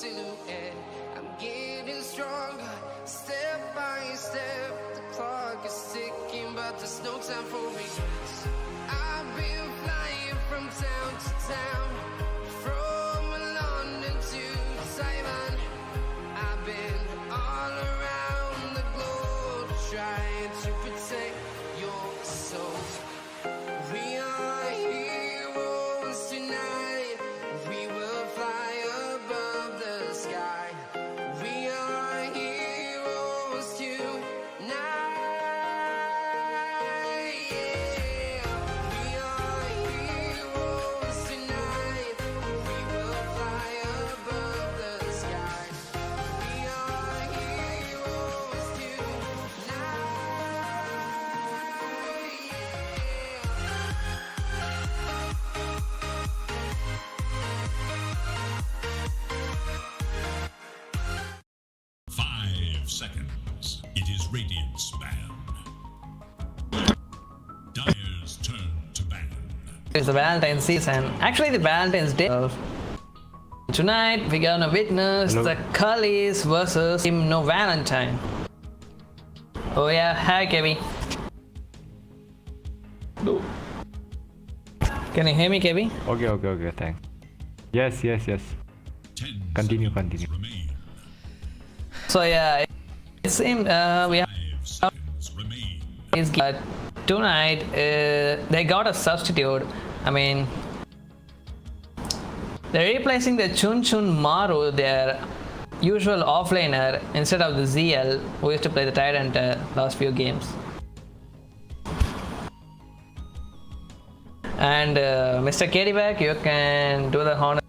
silhouette. I'm getting stronger, step by step. The clock is ticking, but there's no time for regrets. I've been flying from town to town, from London to Taiwan. I've been all around the globe trying to protect your soul. We are heroes tonight. We will fly above the sky. We are heroes tonight. Yeah. We are heroes tonight. We will fly above the sky. We are heroes tonight. Yeah. 5 seconds. It is Radiant's ban. Dire's turn to ban. It's the Valentine season. Actually, the Valentine's Day. Tonight, we're gonna witness the Cullies versus Team No Valentine. Oh yeah, hi Kevin. Can you hear me, Kevin? Okay, thanks. Yes. 10 Continue. remain. So yeah, it seems we have 5 seconds remain. but tonight they got a substitute. I mean, they're replacing the Chun Maru, their usual offlaner, instead of the ZL who used to play the Tyrant last few games. And Mr. Kadiback, you can do the honor.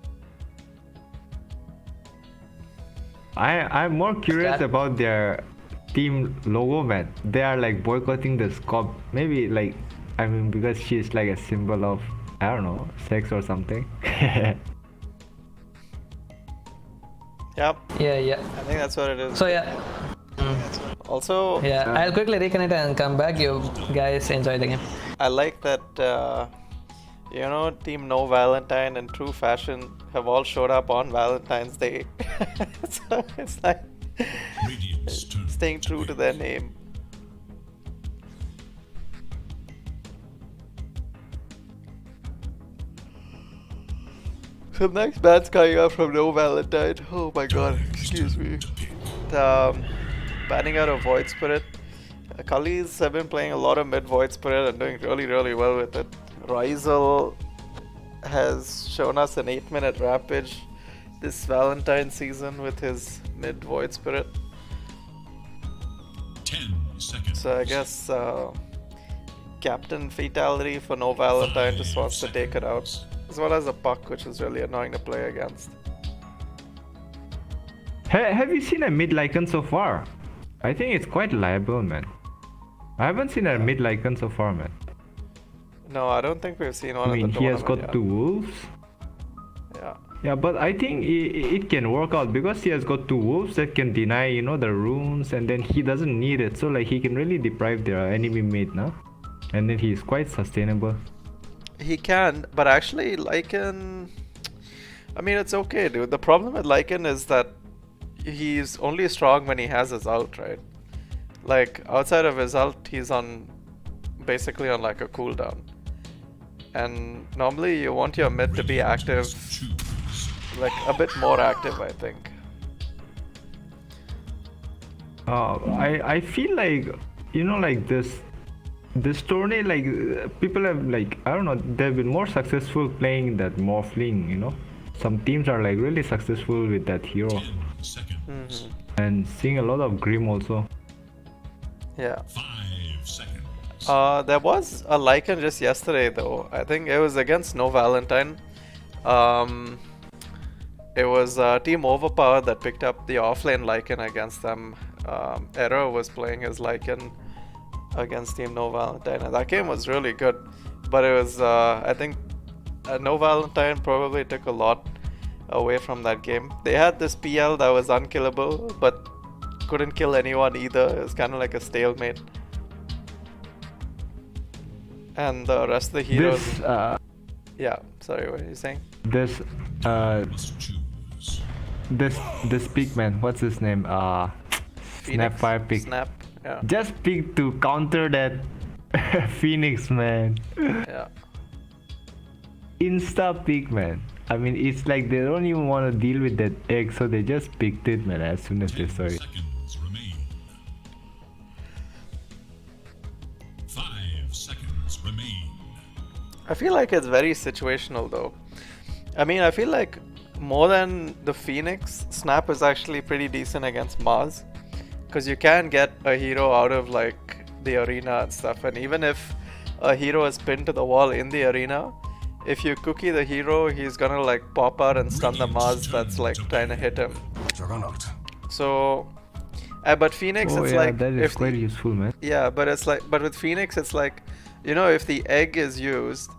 I'm more curious Start. about their team logo, man. They are like boycotting the scope. Maybe like, I mean, because she's like a symbol of, I don't know, sex or something. Yep, Yeah. I think that's what it is. So yeah. Also, Yeah, I'll quickly reconnect and come back. You guys enjoy the game. I like that, Team No Valentine in true fashion have all showed up on Valentine's Day. So it's like Radiant's turn. staying true to their name. Some nice bands coming up from No Valentine. Oh my god, excuse me. Banning out of Void Spirit. Cullies have been playing a lot of mid Void Spirit and doing really well with it. Rizel has shown us an 8-minute rampage this Valentine season with his mid Void Spirit. 10 seconds. So I guess Captain Fatality for No Valentine just wants to take it out. As well as a Puck, which is really annoying to play against. Have you seen a mid Lycan so far? I think it's quite liable, man. I haven't seen a mid Lycan so far, man. No, I don't think we've seen one I mean, at the he has tournament got 2 wolves. yet. Yeah, but I think it can work out because he has got 2 wolves that can deny, the runes, and then he doesn't need it. So like he can really deprive their enemy mate, no? And then he's quite sustainable. He can, but actually Lycan... I mean, it's okay, dude. The problem with Lycan is that he's only strong when he has his ult, right? Like, outside of his ult, he's basically on like a cooldown. And normally you want your mid to be active, Choose. like a bit more active, I think. I feel like, like this tourney, like people have like, I don't know, they've been more successful playing that Morphling, Some teams are like really successful with that hero. 10 seconds. And seeing a lot of Grim also. Yeah. 5 seconds. There was a Lycan just yesterday though. I think it was against No Valentine. It was Team Overpower that picked up the offlane Lycan against them. Error was playing his Lycan against Team No Valentine, and that game was really good. But it was, I think, No Valentine probably took a lot away from that game. They had this PL that was unkillable, but couldn't kill anyone either. It was kind of like a stalemate. And the rest of the heroes... This, yeah, sorry, what are you saying? this, Must choose. this pick man. What's his name? Phoenix, Snapfire pick. Snap. Yeah. Just pick to counter that Phoenix man. Yeah. Insta pick man. I mean, it's like they don't even want to deal with that egg, so they just picked it, man, as soon as they 10 saw it. seconds remain. 5 seconds remain. I feel like it's very situational though. I mean, I feel like more than the Phoenix, Snap is actually pretty decent against Mars. Because you can get a hero out of like the arena and stuff. And even if a hero is pinned to the wall in the arena, if you cookie the hero, he's gonna like pop out and stun the Mars that's like trying to hit him. So, but Phoenix, Oh it's yeah, like that is if quite useful, man. yeah, but it's like, but with Phoenix, it's like, you know, if the egg is used,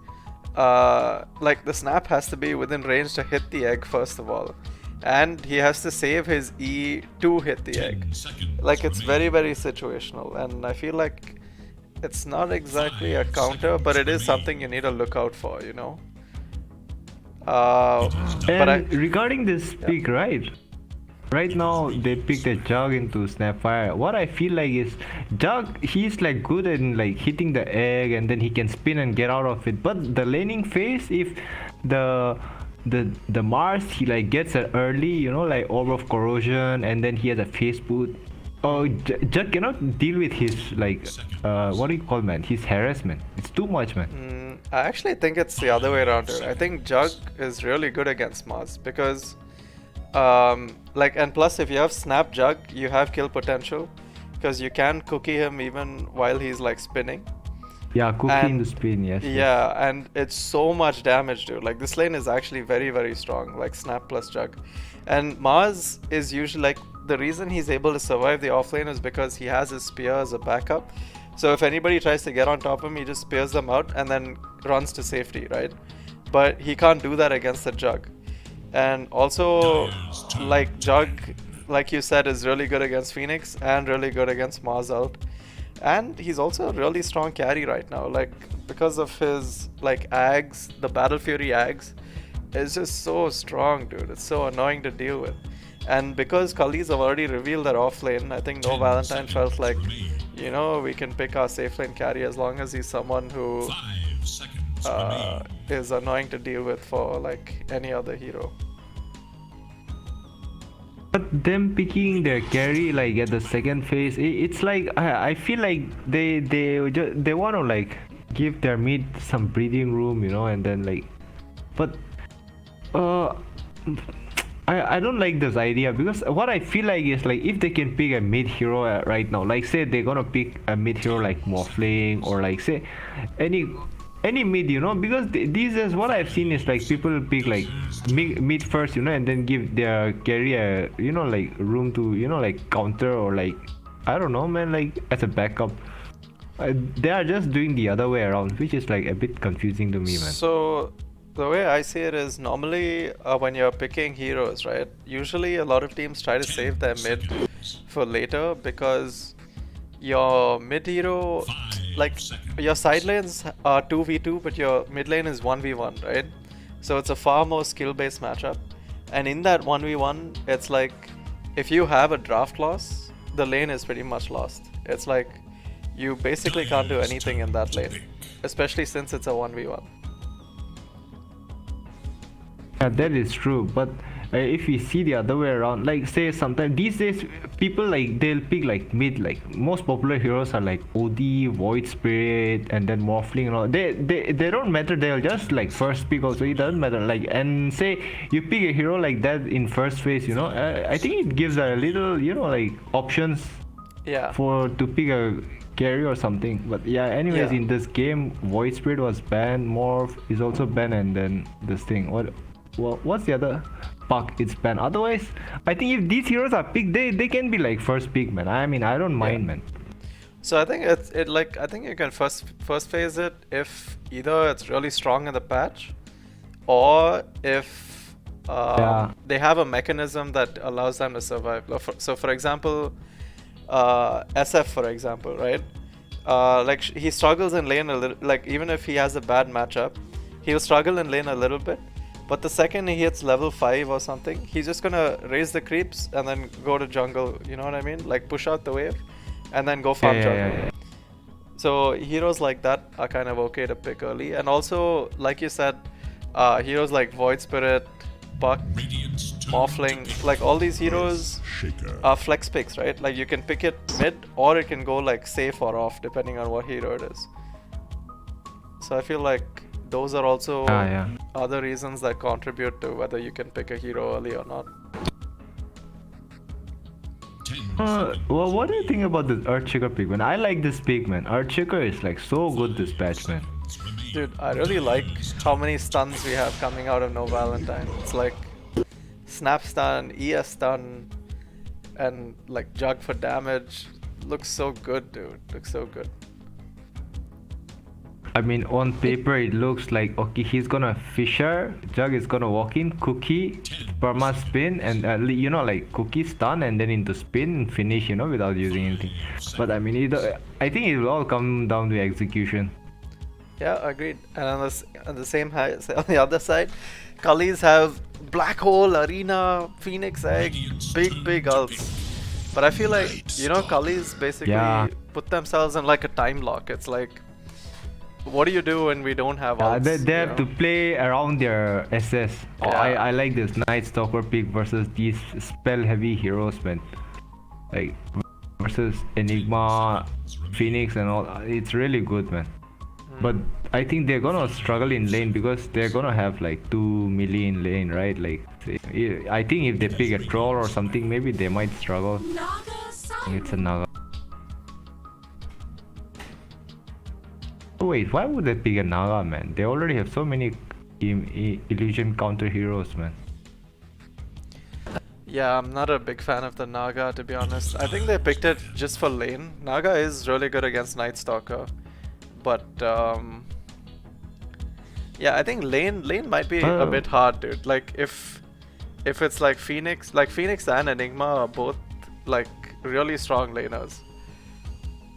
like the Snap has to be within range to hit the egg first of all, and he has to save his E to hit the 10 egg. seconds Like it's remain. very situational, and I feel like it's not exactly a counter, but it is something you need to look out for, you know. But And regarding this pick, right now they picked a Jug into Snapfire. What I feel like is Jug, he's like good in like hitting the egg, and then he can spin and get out of it. But the laning phase, if the Mars, he like gets it early, you know, like Orb of Corrosion, and then he has a face boot. Oh, Jug cannot deal with his like what do you call, man? His harassment. It's too much, man. I actually think it's the other way around here. I think Jug is really good against Mars because, like, and plus if you have Snap Jug, you have kill potential because you can cookie him even while he's like spinning. Yeah, cookie in And- the spin, yes. Yeah, and it's so much damage, dude. Like this lane is actually very strong, like Snap plus Jug. And Mars is usually like the reason he's able to survive the offlane is because he has his spear as a backup. So if anybody tries to get on top of him, he just spears them out and then runs to safety, right? But he can't do that against the Jug. And also, like Jug, like you said, is really good against Phoenix and really good against Mars ult. And he's also a really strong carry right now, like because of his like Ags, the Battle Fury Ags is just so strong, dude. It's so annoying to deal with. And because Cullies have already revealed their off lane, I think No 10 Valentine felt seconds like, remain. you know, we can pick our safe lane carry as long as he's someone who 5 seconds remain. is annoying to deal with for like any other hero. But them picking their carry like at the second phase, it's like I feel like they want to like give their mid some breathing room, you know, and then like, but I don't like this idea because what I feel like is like if they can pick a mid hero right now, like say they're gonna pick a mid hero like Morphling or like say any mid, you know, because these days what I've seen is like people pick like mid first, you know, and then give their carry a, you know, like room to, you know, like counter or like I don't know, man, like as a backup. They are just doing the other way around, which is like a bit confusing to me, man. So the way I see it is normally when you're picking heroes, right? Usually a lot of teams try to 10 save their mid seconds. for later because your mid hero, 5 like seconds. your side lanes are 2v2 but your mid lane is 1v1, right? So it's a far more skill based matchup, and in that 1v1 it's like if you have a draft loss, the lane is pretty much lost. It's like you basically can't do anything in that lane, especially since it's a 1v1. Yeah, that is true, but if we see the other way around, like say sometimes these days people like they'll pick like mid, like most popular heroes are like OD, Void Spirit, and then Morphling and all. They don't matter. They'll just like first pick also. It doesn't matter. Like, and say you pick a hero like that in first phase, you know, I think it gives a little, you know, like options Yeah. to pick a carry or something. But yeah, anyways, Yeah. in this game Void Spirit was banned, Morph is also banned, and then this thing, what's the other puck, it's banned. Otherwise I think if these heroes are picked, they can be like first pick, man. I mean, I don't mind, man. So I think it like I think you can first phase it if either it's really strong in the patch, or if Yeah. they have a mechanism that allows them to survive. So for example, SF for example, right? Like he struggles in lane a little. Like even if he has a bad matchup, he'll struggle in lane a little bit. But the second he hits level 5 or something, he's just gonna raise the creeps and then go to jungle, you know what I mean? Like push out the wave and then go farm jungle. So heroes like that are kind of okay to pick early. And also, like you said, heroes like Void Spirit, Puck, Morphling, like all these heroes are flex picks, right? Like you can pick it mid or it can go like safe or off depending on what hero it is. So I feel like those are also other reasons that contribute to whether you can pick a hero early or not. Well, what do you think about this Earthshaker pick, man? I like this pick, man. Earthshaker is like so good this patch, man. Dude, I really like how many stuns we have coming out of No Valentine. It's like Snap Stun, ES Stun, and like Jug for damage. Looks so good, dude. Looks so good. I mean, on paper it looks like, okay, he's gonna Fisher, Jug is gonna walk in, Cookie, perma spin, and you know, like Cookie stun and then into spin and finish, you know, without using anything. But I mean, I think it will all come down to execution. Yeah, agreed. And on the same on the other side, Cullies have Black Hole, Arena, Phoenix Egg, big ults. But I feel like, you know, Cullies basically put themselves in like a time lock. It's like, what do you do when we don't have ults? They have to play around their SS. Oh, I like this Night Stalker pick versus these spell heavy heroes, man. Like versus Enigma, Phoenix and all. It's really good, man. But I think they're gonna struggle in lane because they're gonna have like 2 melee in lane, right? Like, I think if they pick a troll or something, maybe they might struggle. It's a Naga. Wait, why would they pick a Naga, man? They already have so many illusion counter heroes, man. Yeah, I'm not a big fan of the Naga, to be honest. I think they picked it just for lane. Naga is really good against Night Stalker. But yeah, I think lane might be a bit hard, dude. Like if it's like Phoenix and Enigma are both like really strong laners.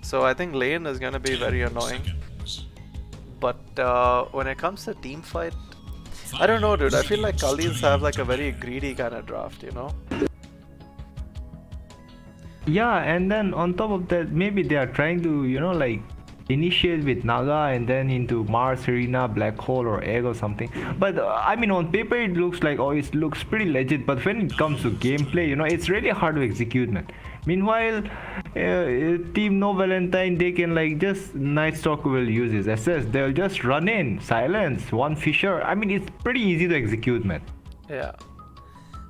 So I think lane is gonna be very annoying. But when it comes to team fight, I don't know, dude. I feel like Cullies have like a very greedy kind of draft, you know? Yeah, and then on top of that, maybe they are trying to, you know, like initiate with Naga and then into Mars, Arena, Black Hole or Egg or something. But I mean, on paper it looks like, oh, it looks pretty legit, but when it comes to gameplay, you know, it's really hard to execute, man. Meanwhile, Team No Valentine, they can like just Night Stalker will use his SS. They'll just run in, silence, one Fisher. I mean, it's pretty easy to execute, man. Yeah,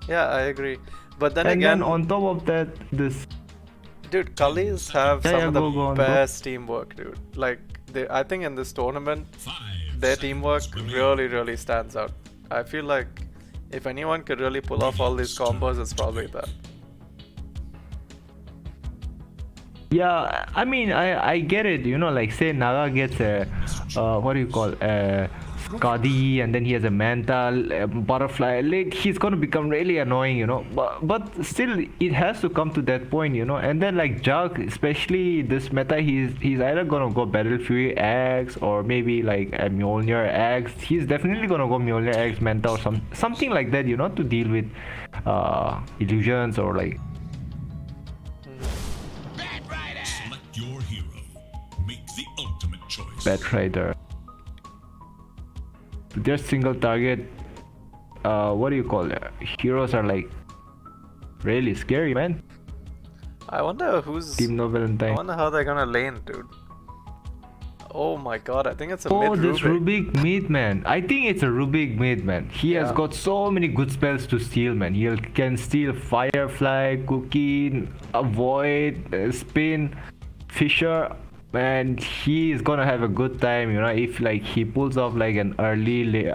I agree. But then and again, then on top of that, this. Dude, Cullies have some of the best teamwork, dude. Like, I think in this tournament, their teamwork really stands out. I feel like if anyone could really pull off all these combos, it's probably that. Yeah, I mean, I get it, you know, like say Naga gets a, what do you call, Skadi, and then he has a Mantle, a Butterfly, like he's gonna become really annoying, you know, but still it has to come to that point, you know, and then like Jug, especially this meta, he's either gonna go Battle Fury X or maybe like a Mjolnir X. He's definitely gonna go Mjolnir X, Manta or something like that, you know, to deal with illusions or like. Select your hero. Make the ultimate choice. Batrider. Their single target, what do you call it? Heroes are like really scary, man. I wonder who's Team No Valentine. I wonder how they're gonna lane, dude. Oh my god, I think it's a mid Rubik. This Rubik mid, man. I think it's a Rubik mid, man. He has got so many good spells to steal, man. He can steal Firefly, Cookie, Avoid, Spin, Fisher. And he is gonna have a good time, you know, if like he pulls off like an early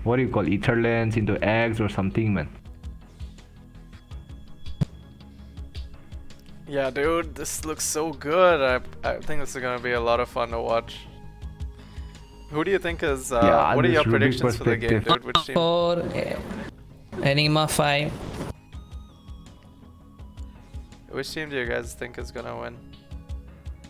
what do you call Etherlands into eggs or something, man. Yeah, dude, this looks so good. I think this is gonna be a lot of fun to watch. Who do you think is what are your predictions for the game, dude? Which team? 4, Enigma 5. Which team do you guys think is gonna win?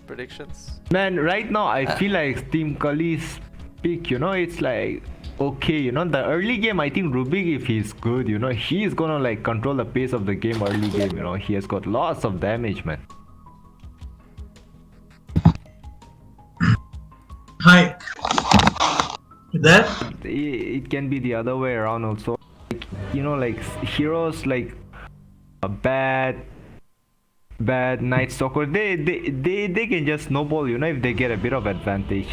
Predictions? Man, right now I feel like Team Cullies pick, you know, it's like okay, you know, the early game, I think Rubik, if he's good, you know, he's gonna like control the pace of the game early game, you know. He has got lots of damage, man. Hi. You there? It can be the other way around also. Like, you know, like heroes like a bad Night Stalker, they can just snowball, you know, if they get a bit of advantage.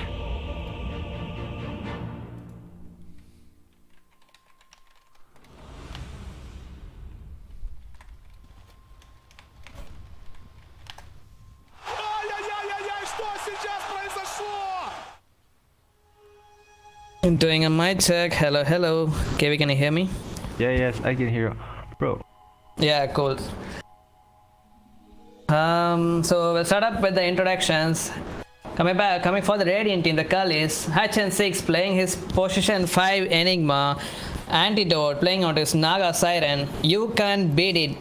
I'm doing a mic check. Hello, hello. KV, can you hear me? Yeah, yes, I can hear you. Bro. Yeah, cool. So we'll start up with the introductions. Coming for the Radiant team, the Cullies, HN6 playing his position 5 Enigma, Antidote playing on his Naga Siren. You can't beat it.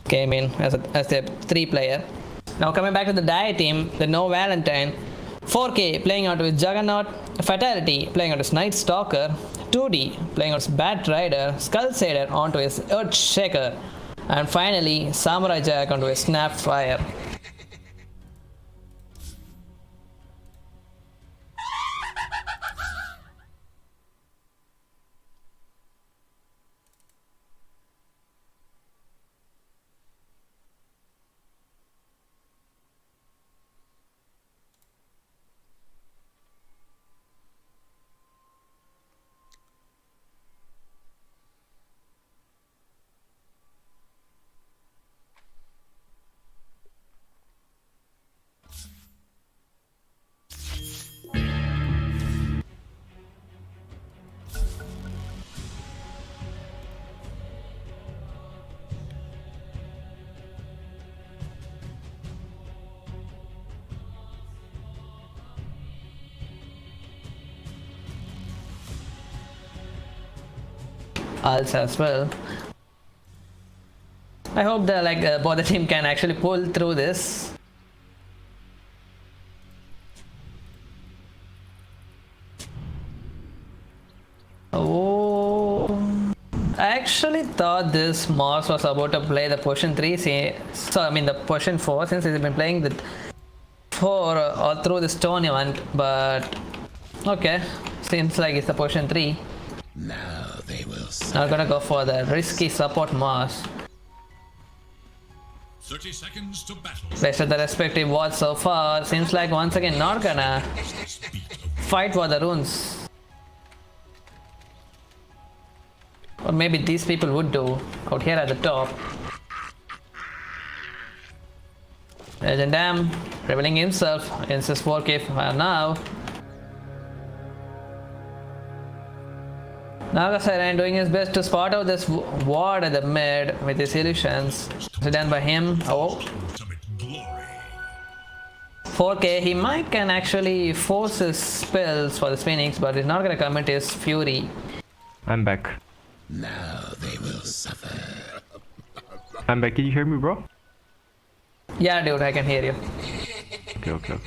Came in as a 3-player. Now coming back to the Dia team, the No Valentine, 4K playing out with Juggernaut, Fatality playing out his Night Stalker, 2D playing out his Bat Rider, Skull Sader onto his Earth Shaker, and finally Samurai Jack onto his Snapfire. Also as well. I hope that both the team can actually pull through this. Oh, I actually thought this Moss was about to play the position 3, the position 4, since he's been playing the 4 all through this tournament, but okay, seems like it's the position 3. Now they will. Not gonna go for the risky support Moss. 30 seconds to battle. Based on the respective wards so far, seems like once again not gonna fight for the runes. Or maybe these people would do out here at the top. Legend Dam revealing himself against his 4K now. Naga Siren doing his best to spot out this ward at the mid with his illusions. Done by him. Oh. Ultimate glory. 4K, he might can actually force his spells for this Phoenix, but he's not gonna commit his Fury. I'm back. Now they will suffer. I'm back. Can you hear me, bro? Yeah, dude, I can hear you. Okay.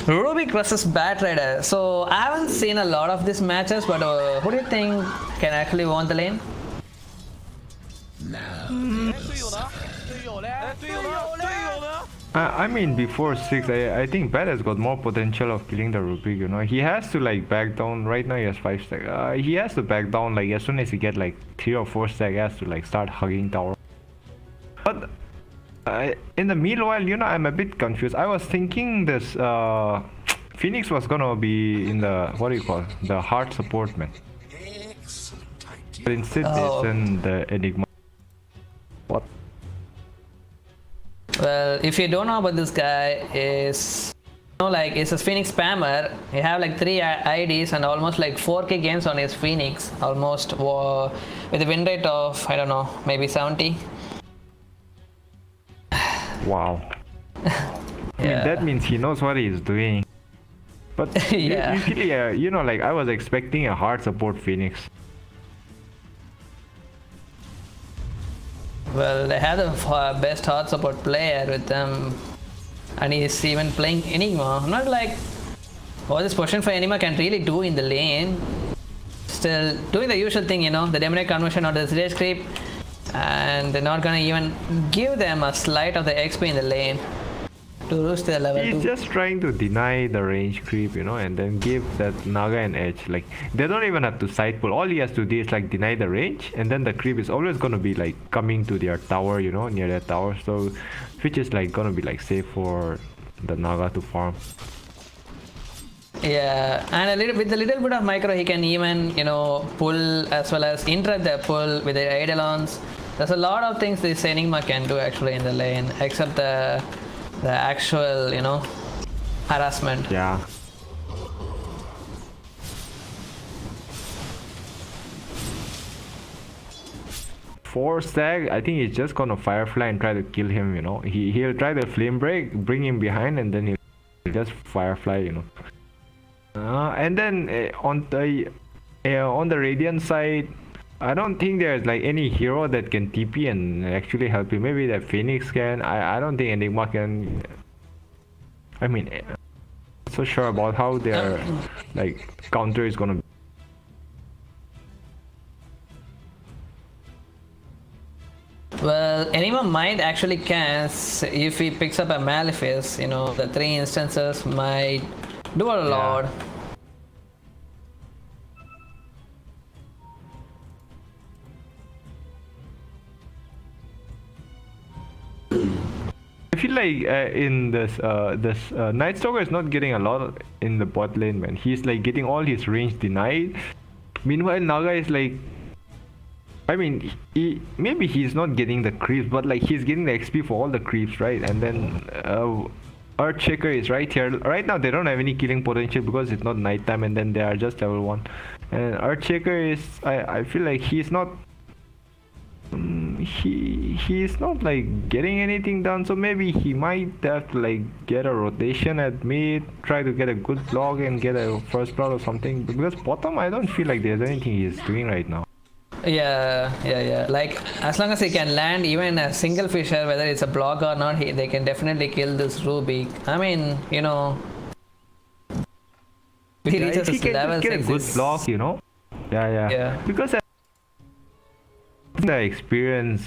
Rubik versus Bat Rider. So I haven't seen a lot of these matches, but who do you think can actually win the lane? I mean, before 6, I think Bat has got more potential of killing the Rubik, you know. He has to like back down. Right now he has 5 stack. He has to back down like as soon as he get like 3 or 4 stack, he has to like start hugging tower. But in the meanwhile, you know, I'm a bit confused. I was thinking this Phoenix was gonna be in the, what do you call it? The hard support, man. But instead they send the Enigma. What? Well, if you don't know about this guy, is it's a Phoenix spammer. He have like 3 IDs and almost like 4K games on his Phoenix, almost with a win rate of, I don't know, maybe 70. Wow. I mean, that means he knows what he's doing. But Yeah. usually, like I was expecting a hard support Phoenix. Well, they have the best hard support player with them, and he's even playing Enigma. I'm not like what this position for Enigma can really do in the lane. Still doing the usual thing, the demonic conversion or the stage creep, and they're not gonna even give them a slight of the XP in the lane to boost their level He's 2. just trying to deny the range creep, and then give that Naga an edge. Like, they don't even have to side pull. All he has to do is like deny the range, and then the creep is always gonna be like coming to their tower, near their tower. So, which is like gonna be like safe for the Naga to farm. Yeah, and with a little bit of micro, he can even pull as well as interrupt the pull with the Eidolons. There's a lot of things this Enigma can do actually in the lane, except the actual harassment. Yeah. For Stag, I think he's just gonna Firefly and try to kill him, He'll try the Flame Break, bring him behind, and then he'll just Firefly, And then on the Radiant side, I don't think there's like any hero that can TP and actually help you. Maybe that Phoenix can. I don't think Enigma can. I mean, not so sure about how their like counter is gonna be. Well, Enigma might actually cast if he picks up a Malefice. The 3 instances might do a lot. I feel like in this Night Stalker is not getting a lot in the bot lane, man. He's like getting all his range denied. Meanwhile, Naga is like, I mean, maybe he's not getting the creeps, but like he's getting the XP for all the creeps, right? And then Earthshaker is right here. Right now they don't have any killing potential because it's not nighttime, and then they are just level 1. And Earthshaker is, I feel like he's not. He's not like getting anything done, so maybe he might have to like get a rotation at mid, try to get a good block and get a first blood or something, because bottom I don't feel like there's anything he's doing right now. Yeah. Like as long as he can land even a single fisher, whether it's a block or not, they can definitely kill this Rubik. I mean, if he reaches if he this can level just get a 6, good block, Yeah. Because the experience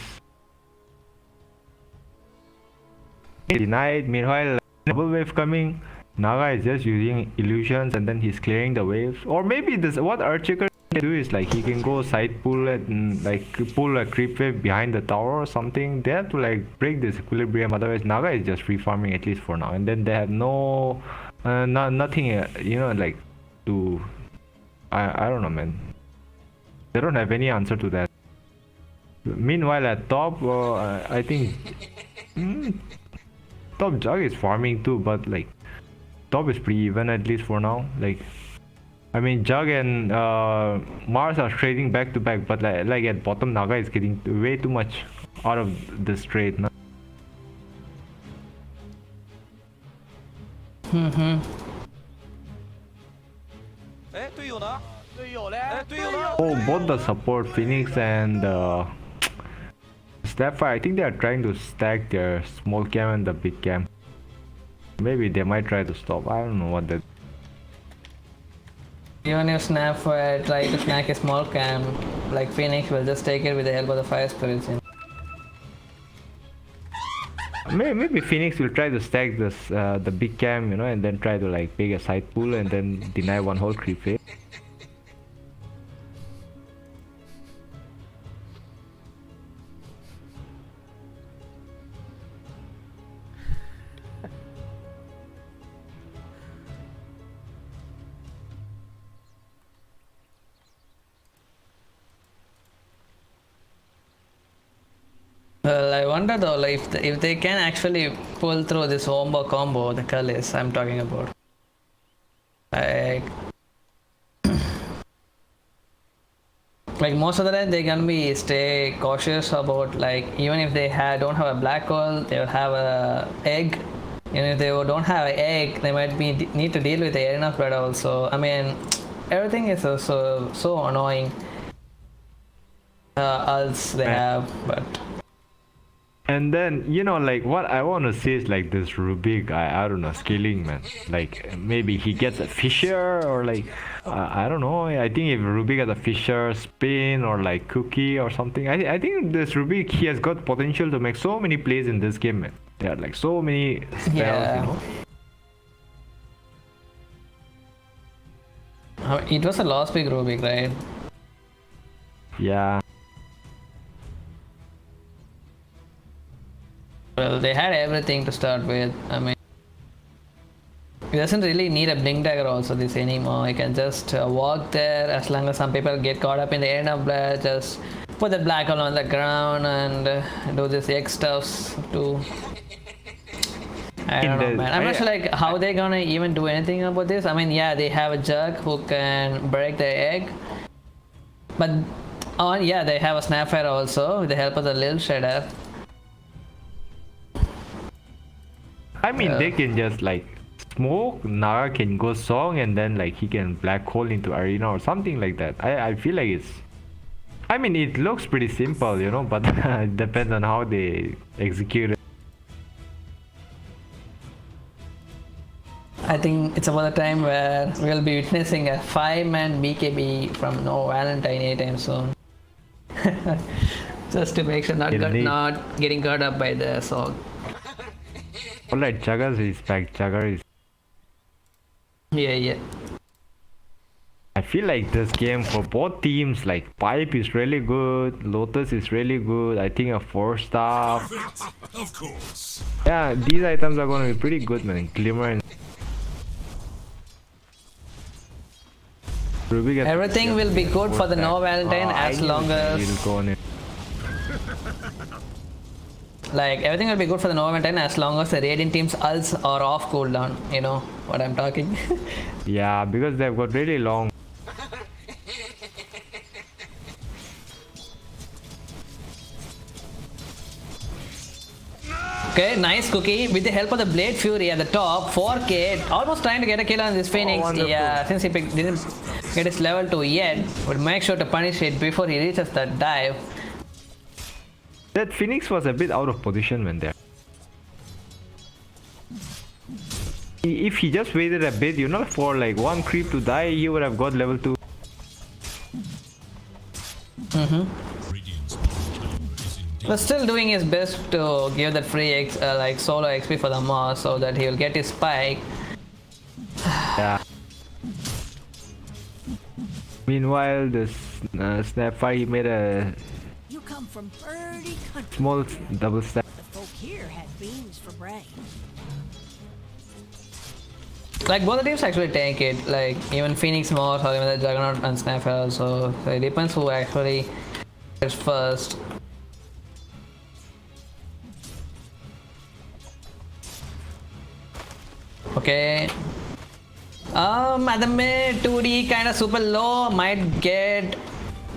denied. Meanwhile, double wave coming, Naga is just using illusions and then he's clearing the waves. Or maybe this what Earthshaker can do is like he can go side pull and like pull a creep wave behind the tower or something. They have to like break this equilibrium, otherwise Naga is just free farming at least for now. And then they have nothing like to I don't know, man. They don't have any answer to that. Meanwhile at top, I think top Jug is farming too, but like top is pretty even at least for now. Like, I mean Jug and Mars are trading back to back, but like at bottom Naga is getting way too much out of this trade. No? Oh, both the support Phoenix and Snapfire, I think they are trying to stack their small cam and the big cam. Maybe they might try to stop. I don't know what that. Even if Snapfire try to snack a small cam, like Phoenix will just take it with the help of the fire spirits. Maybe Phoenix will try to stack this the big cam, and then try to like make a side pull and then deny one whole creep wave. Well, I wonder though, like, if they can actually pull through this combo, the Cullies I'm talking about. Like most of the time, they're gonna be stay cautious about like even if they don't have a black hole, they'll have a egg if they don't have an egg, they might need to deal with the arena of blood also. I mean, everything is so annoying. Else they have, but. And then, like what I want to say is like this Rubik, I don't know, scaling, man. Like maybe he gets a Fisher or like, I don't know. I think if Rubik has a Fisher, Spin or like Cookie or something, I think this Rubik, he has got potential to make so many plays in this game, man. There are like so many spells, It was a last pick Rubik, right? Yeah. Well, they had everything to start with. I mean, it doesn't really need a blink dagger also this anymore. You can just walk there as long as some people get caught up in the arena of blood. Just put the black hole on the ground and do this egg stuffs too. I don't know, man. I'm not sure like how they're gonna even do anything about this. I mean, yeah, they have a jug who can break the egg, but yeah, they have a snapfire also with the help of the little shredder. I mean, they can just like smoke, Naga can go song, and then like he can black hole into arena or something like that. I feel like it's. I mean, it looks pretty simple, but it depends on how they execute it. I think it's about the time where we'll be witnessing a 5-man BKB from No Valentine anytime soon. Just to make sure not getting caught up by the assault. Alright, Jaggers is back. Jagger is. Yeah. I feel like this game for both teams, like Pipe is really good, Lotus is really good. I think a 4-star. Of course. Yeah, these items are gonna be pretty good, man. Glimmer and Ruby everything will be good for the No Valentine as long as. Like everything will be good for the No Valentine as long as the Radiant team's ults are off cooldown. You know what I'm talking? Yeah, because they've got really long. Okay, nice Cookie with the help of the Blade Fury at the top. 4k, almost trying to get a kill on this Phoenix. Yeah, since he didn't get his level 2 yet, would make sure to punish it before he reaches that dive. That Phoenix was a bit out of position when there. If he just waited a bit, for like one creep to die, he would have got level 2. But still doing his best to give that free like solo XP for the Moss so that he will get his spike. Yeah. Meanwhile, this Snapfire, he made a small double stack. The folk here had beans for brains. Like both the teams actually tank it, like even Phoenix Moss or even the Juggernaut and Snapfire also. So it depends who actually gets first. Okay. At the mid, 2D kind of super low, might get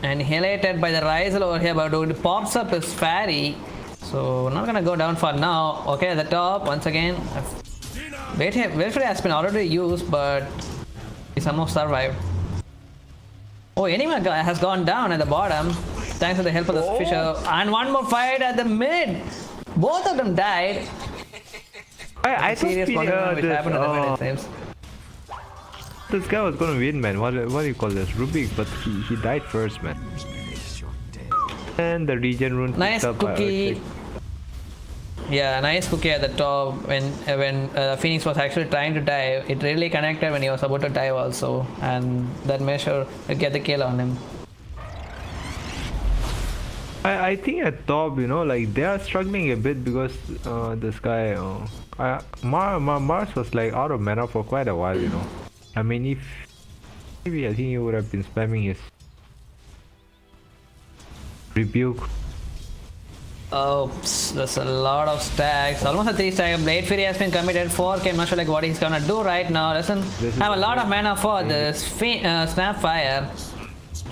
annihilated by the Rizal over here, but it pops up his Fairy. So not gonna go down for now. Okay, at the top, once again. Welfare has been already used, but he somehow survived. Oh, Enigma has gone down at the bottom, thanks to the help of the Fisher. And one more fight at the mid. Both of them died. I serious which happened at the mid, it seems. This guy was gonna win, man. What do you call this? Rubik, but he died first, man. And the regen rune. Nice Cookie. Yeah, nice Cookie at the top. When Phoenix was actually trying to dive, it really connected when he was about to dive also, and that made sure to get the kill on him. I think at top, like they are struggling a bit because this guy, Mars was like out of mana for quite a while, I mean, maybe I think he would have been spamming his rebuke. Oh, there's a lot of stacks. Almost a 3-stack. Blade Fury has been committed. 4k. I'm not sure like what he's gonna do right now. Doesn't have a lot of mana for this Snapfire.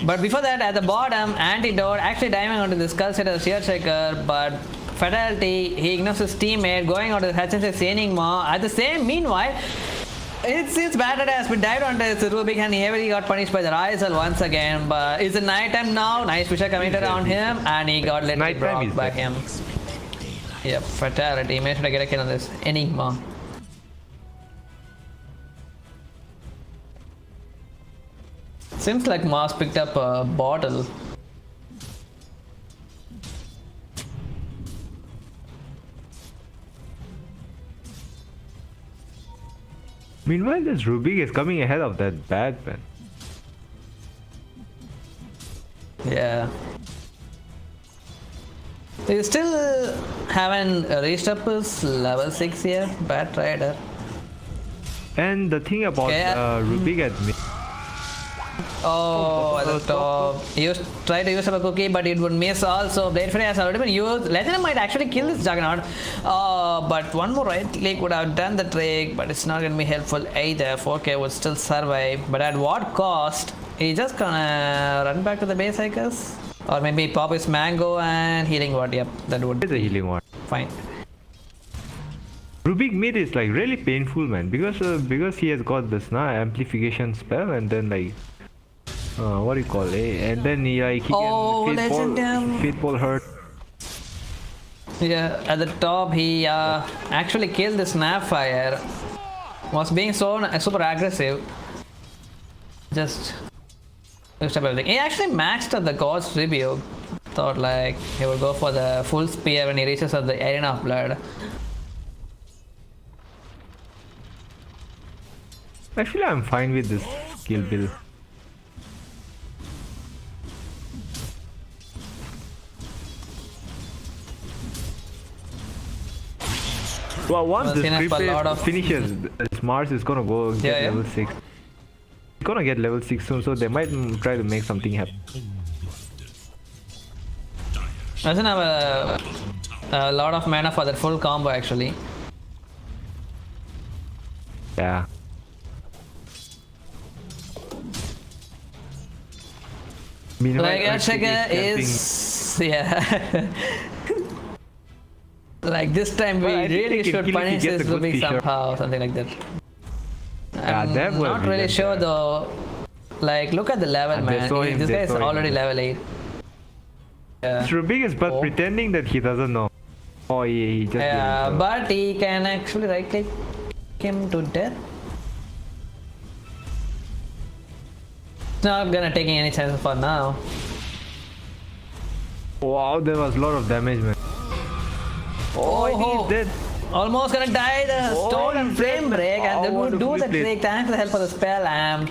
But before that, at the bottom, Antidote actually diving onto the Skull Setter Shear Shaker, but fatality. He ignores his teammate, going on to the Hutchinson's Enigma. At the same meanwhile, it's bad that has been died onto Rubik and he heavily got punished by the Rizal once again. But it's a nighttime now. Nice Fisher committed on him and he got literally brought back him. Yep, fatality. Made sure to get a kill on this Enigma. Seems like Mars picked up a bottle. Meanwhile, this Rubik is coming ahead of that Batman. Yeah. They still haven't reached up his level 6 here, Bat Rider. And the thing about Rubik at me. Oh, at the top. He tried to use up a cookie, but it would miss also. Blade Fury has already been used. Legend might actually kill this Juggernaut. But one more right click would have done the trick, but it's not going to be helpful either. 4K would still survive. But at what cost? He's just gonna run back to the base, I guess. Or maybe pop his mango and healing ward. Yep, that would It's a healing ward. fine. Rubik mid is like really painful, man, because he has got this amplification spell and then like what do you call it? And then he can feed ball hurt. Yeah, at the top he actually killed the Snapfire. Was being so super aggressive. Just used up everything. He actually maxed at the God's Rebuke. Thought like he would go for the full spear when he reaches at the Arena of Blood. Actually, I'm fine with this skill build. Well, once this replay finishes, this Mars is gonna go get level 6. It's gonna get level 6 soon, so they might try to make something happen. Doesn't have a lot of mana for that full combo actually. Yeah. Like Ashika is like this time we really should punish this Rubik somehow, something like that. I'm not really sure though. Like look at the level, man. This guy is already level 8. Yeah. Rubik is but pretending that he doesn't know. Oh he just but he can actually right click him to death. It's not gonna take any chances for now. Wow, there was a lot of damage, man. Oh, he's dead. Almost gonna die. The stone and flame break, and they would do the trick. Thanks to the help of the spell amp.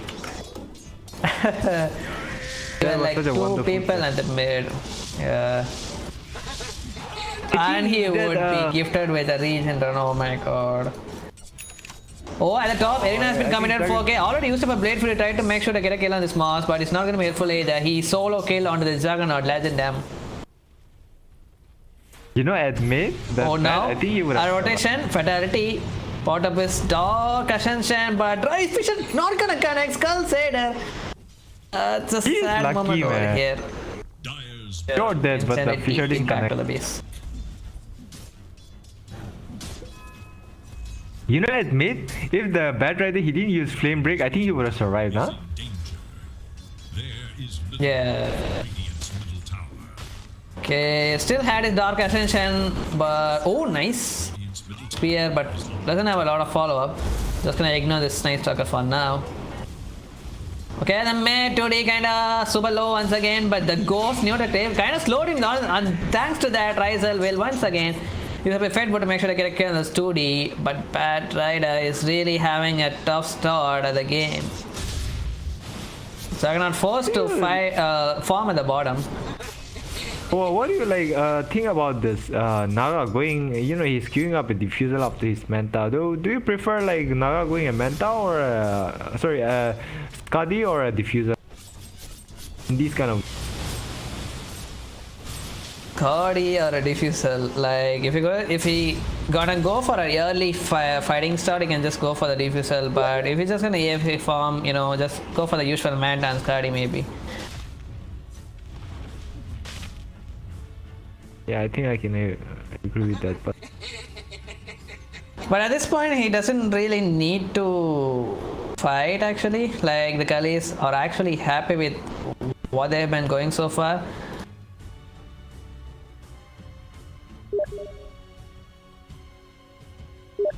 There were like 2 people at the mid. Yeah. And he would be gifted with a regen run. Oh my god. Oh, at the top, Arena has been committed 4K. Already used up a Blade Fury, tried to make sure to get a kill on this Mars, but it's not going to be helpful either. He solo kill onto the Juggernaut, Legend them. You know, at mid, now, I think he would have... rotation, fatality, pot up his Dark Ascension, but Rise Fisher not going to connect, Skull Sader. It's a sad moment over here. You're dead, but the Fisher didn't connect. To the base. You know, at mid, if the Bat Rider he didn't use Flame Break, I think he would have survived, huh? Yeah. Okay, still had his Dark Ascension, but oh, nice spear, but doesn't have a lot of follow-up. Just gonna ignore this nice tracker for now. Okay, the mid 2D kinda super low once again, but the Ghost Neotactive kinda slowed him down, and thanks to that, Rizal will once again use up a Fed to make sure to get a kill on this 2D, but Bat Rider is really having a tough start at the game. So I'm not forced to farm at the bottom. Well, what do you like think about this Naga going, you know, he's queuing up a diffusal after his Manta. Do you prefer like Naga going a Manta or Skadi or a diffuser? These kind of Cardi or a diffusal. Like if he gonna go for a early fighting start, he can just go for the diffusal. But if he's just gonna AFK farm, you know, just go for the usual Manta and Cardi maybe. Yeah, I think I can agree with that. But at this point, he doesn't really need to fight actually. Like the Cullies are actually happy with what they've been going so far.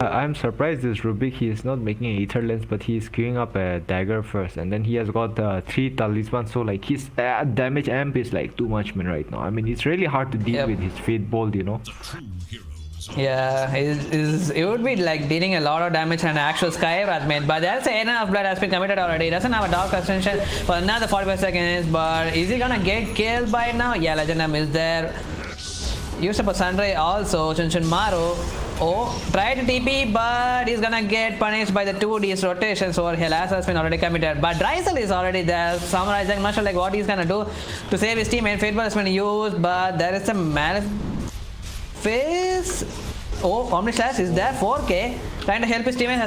I'm surprised this Rubik, he is not making an Ether Lens, but he is queuing up a dagger first, and then he has got 3 talismans, so like his damage amp is like too much, man, right now. I mean, it's really hard to deal with his Fate Bolt, you know. The true heroes are Yeah, it would be like dealing a lot of damage and actual Skywrath made, but that's enough blood has been committed already. He doesn't have a Dark Ascension for another 45 seconds, but is he gonna get killed by now? Yeah, Legendam is there. Used up a Sunray also, Chunchin Maru. Oh, tried to TP, but he's gonna get punished by the 2D's rotations over here. Last has been already committed, but Dreisel is already there. Samurai Jack, not sure like what he's gonna do to save his teammate. Fateball has been used, but there is a Malefice. Oh, Omnislash is there, 4k. Trying to help his teammate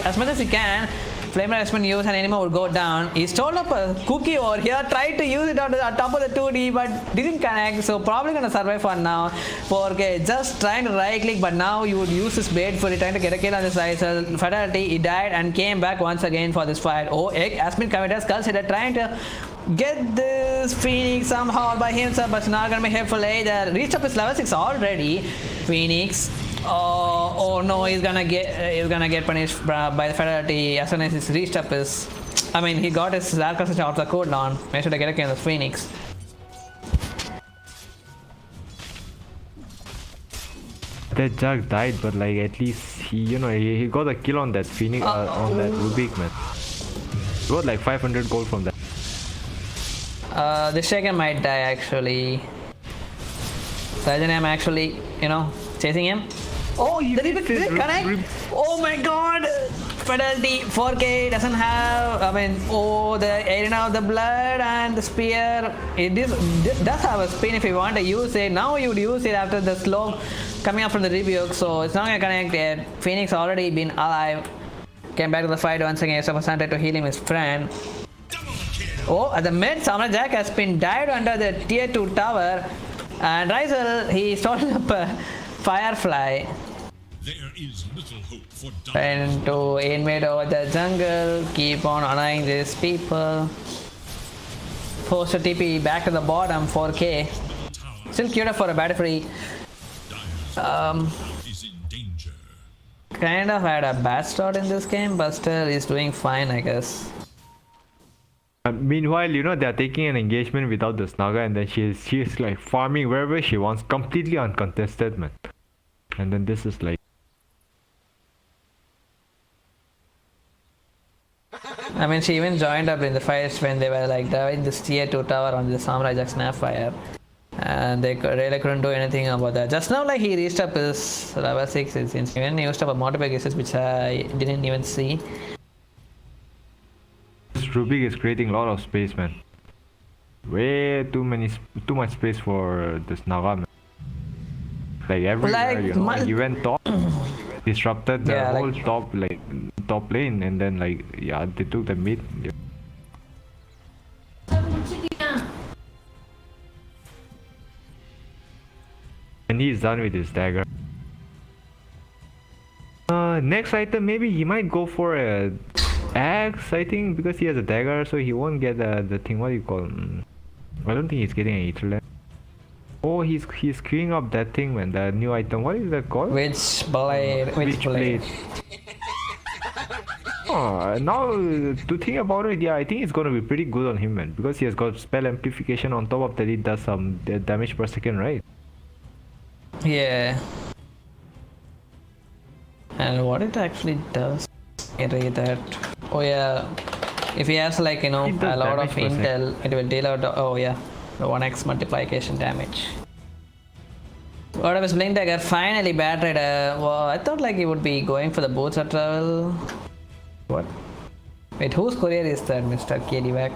as much as he can. Flamer has been used and enemy would go down. He stole up a cookie over here, tried to use it on the top of the 2D but didn't connect, so probably gonna survive for now. 4k, just trying to right click, but now you would use his bait for it, trying to get a kill on this side. So fatality, he died and came back once again for this fight. Oh, Egg has been committed, Skulls hitter trying to get this Phoenix somehow by himself, but it's not gonna be helpful either. Reached up his level 6 already. Phoenix. Oh no, he's gonna get punished by the fatality as soon as he's reached up his. I mean, he got his Dark Ascension out of the cooldown. Make sure to get a kill on the Phoenix. That Jug died, but like at least he got a kill on that Phoenix on that Rubik, man. He got like 500 gold from that. The Shaken might die actually. Sajanam actually, chasing him. Oh, the Rubik did connect. Oh my god! Fatality 4k doesn't have. I mean, the Arena of the Blood and the Spear. It does have a spin if you want to use it. Now you would use it after the slow coming up from the rebuke, so it's not gonna connect yet. Phoenix already been alive. Came back to the fight once again. So Santa to heal him his friend. Oh, at the mid, Samurai Jack has been dived under the tier 2 tower. And Rizel, he stole up a Firefly. There is little hope for Trying to invade over the jungle, keep on annoying these people. Force a TP back to the bottom, 4k. Still queued up for a battle free. is in danger. Kind of had a bad start in this game, but still he's doing fine, I guess. Meanwhile, they're taking an engagement without the Snaga, and then she's like farming wherever she wants, completely uncontested, man. And then this is like. I mean, she even joined up in the fights when they were like diving this tier 2 tower on the Samurai Jack Snapfire. And they really couldn't do anything about that. Just now, like, he reached up his level 6, it seems. Even he used up a multiple guesses, which I didn't even see. This Rubik is creating a lot of space, man. Way too much space for this Naga, man. Like everywhere, he went top, disrupted the whole top lane, and then they took the mid. Yeah. And he's done with his dagger. Next item, maybe he might go for a axe, I think, because he has a dagger, so he won't get the thing. What do you call him? I don't think he's getting an Etherland. Oh, he's queuing up that thing, man. The new item. What is that called? Which blade? Oh, now to think about it, yeah, I think it's gonna be pretty good on him, man, because he has got spell amplification on top of that. It does some damage per second, right? Yeah. And what it actually does, read that. Oh yeah, if he has like a lot of intel, it will deal out. Oh yeah, the 1x multiplication damage. What of his Blink Dagger finally battered. Well, I thought like he would be going for the boots of travel. What? Wait, whose courier is that, Mr. KDVAC?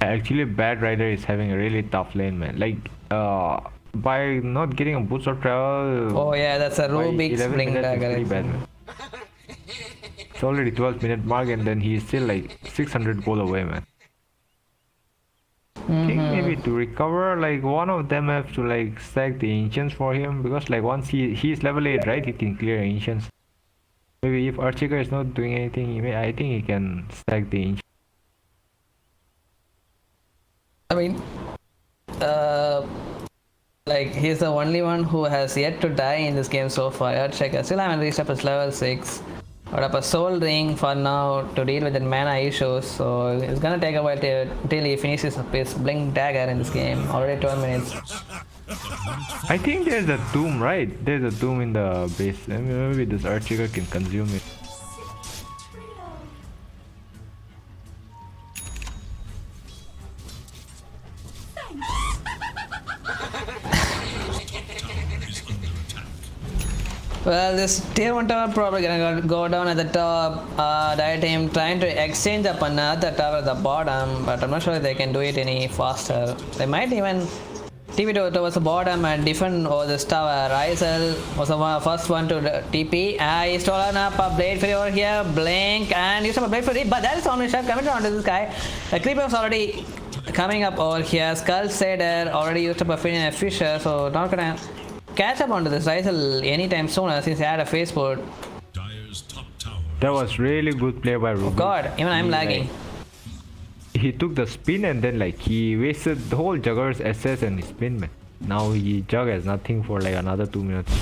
Actually, Bad Rider is having a really tough lane, man. Like, by not getting a boots of travel. Oh yeah, that's a Rubik's Blink Dagger. Pretty bad, man. It's already 12-minute mark, and then he's still like 600 gold away, man. think maybe to recover, like one of them have to like stack the ancients for him, because like once he's level 8, right, he can clear ancients. Maybe if Archika is not doing anything, I think he can stack the ancients. I mean, like he's the only one who has yet to die in this game so far. Archika still haven't reached up his level 6. Got up a soul ring for now to deal with the mana issues, so it's gonna take a while till he finishes his blink dagger in this game. Already 12 minutes. I think there's a tomb, right? There's a tomb in the base. Maybe this Archika can consume it. Well, this tier 1 tower probably gonna go down at the top. Dire team trying to exchange up another tower at the bottom, but I'm not sure if they can do it any faster. They might even TP towards the bottom and defend over this tower. Rizal was the first one to TP. He's stolen up a blade fury over here. Blink and used up a blade fury, but that is only shot coming down to this guy. The creeper was already coming up over here. Skull Sader already used up a Fisher, so not gonna catch up onto this Rizal anytime sooner since he had a face board. That was really good play by Ruby. Oh god, even I'm lagging. He took the spin and then like he wasted the whole Jugger's SS and his spin, man. Now he Jug has nothing for like another 2 minutes.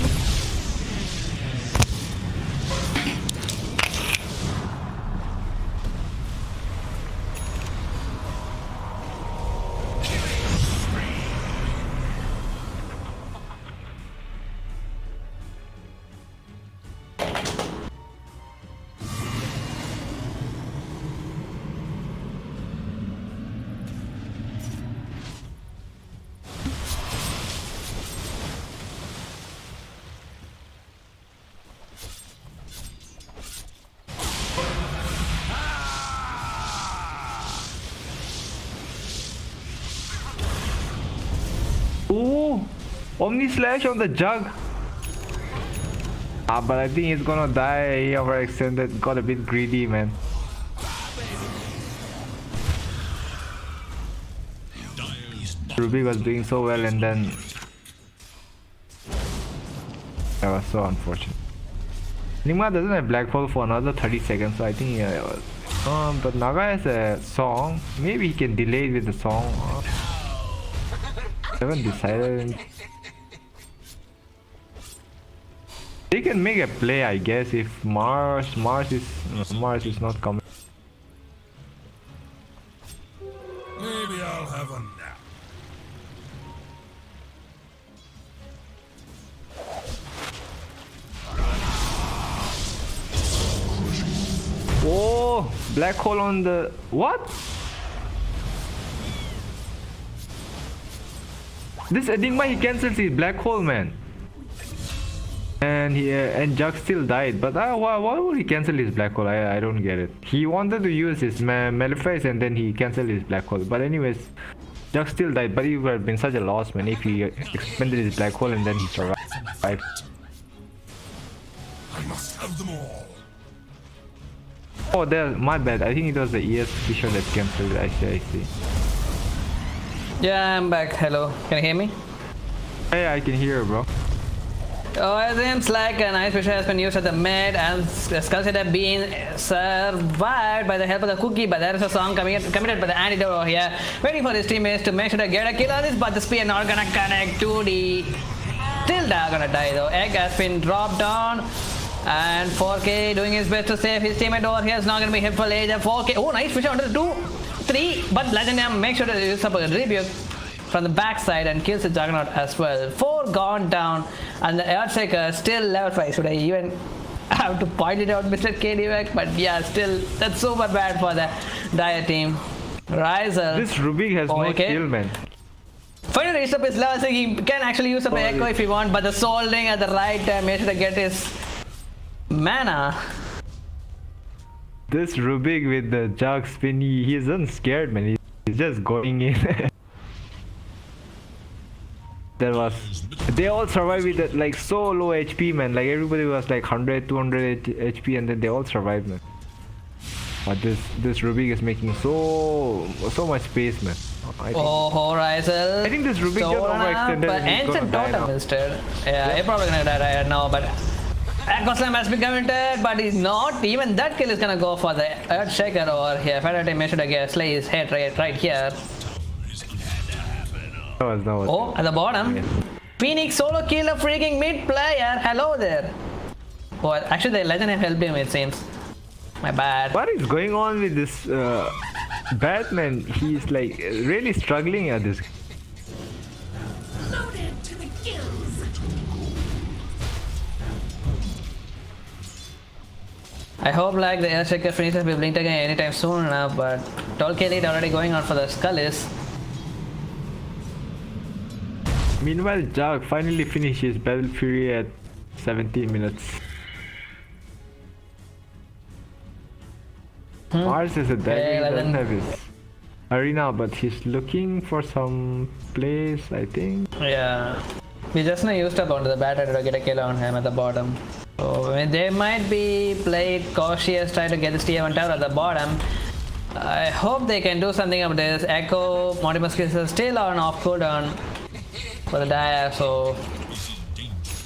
Ooh, Omni Slash on the Jug. But I think he's gonna die. He overextended, got a bit greedy, man. Ruby was doing so well and then that was so unfortunate. Nima doesn't have Black Hole for another 30 seconds, so I think but Naga has a song. Maybe he can delay it with the song. I haven't decided. They can make a play, I guess, if Mars is not coming. Maybe I'll have a nap. Oh, Black Hole on the what? This Enigma, he cancels his Black Hole, man. And Jug still died, but why would he cancel his Black Hole? I don't get it. He wanted to use his Malefice and then he cancelled his Black Hole. But anyways, Jug still died, but it would have been such a loss, man, if he expended his Black Hole and then he survived. I must have them all. Oh, there, my bad. I think it was the ES Fisher that cancelled it. I see. Yeah, I'm back. Hello, can you hear me? Hey, I can hear you, bro. Oh, it seems like an Ice Fisher has been used at the mid and Skull have been survived by the help of the cookie, but there is a song committed by the antidote over here, waiting for his teammates to make sure to get a kill on this, but the spear not gonna connect to the... Still gonna die though. Egg has been dropped down and 4K doing his best to save his teammate over here. It's not gonna be hit for later. 4K. Oh, nice Fisher under the 2, 3, but Legendary make sure to use up a rebuke from the backside and kills the Juggernaut as well. 4 gone down and the Earthshaker still level 5. Should I even have to point it out, Mr. KDVAC? But yeah, still that's super bad for the Dire team. Rizal. This Rubik has no skill, man. Finally reached up his level, so he can actually use up an Echo if he wants, but the Soul Ring at the right time made sure to get his mana. This Rubik with the Jug spin, he isn't scared, man. He's just going in. They all survived with that, like so low HP, man. Like everybody was like 100, 200 HP, and then they all survived, man. But this Rubik is making so much space, man. I think, Oh, Rizel. I think this Rubik just overextended But and he's ancient gonna die totem now. instead. Yeah, he's probably gonna die right now, but Echo Slam has been committed, but he's not. Even that kill is gonna go for the Earth Shaker over here. Fatality made sure to slay his head right here. That was. Oh, at the bottom. Yeah. Phoenix solo kill a freaking mid player. Hello there. Oh, actually the legend have helped him, it seems. My bad. What is going on with this Batman? He's like really struggling at this. Loaded to the gills. I hope like the Earthshaker finishes with Blink again anytime soon enough, but 12k lead already going on for the Cullies. Meanwhile, Jug finally finishes Battle Fury at 17 minutes. Mars is a dagger, he doesn't have his arena, but he's looking for some place, I think. Yeah. We just now used up onto the battery to get a kill on him at the bottom. So I mean, they might be played cautious, try to get this T1 tower at the bottom. I hope they can do something about this. Echo, Mortimer skills are still on off cooldown for the Dire, so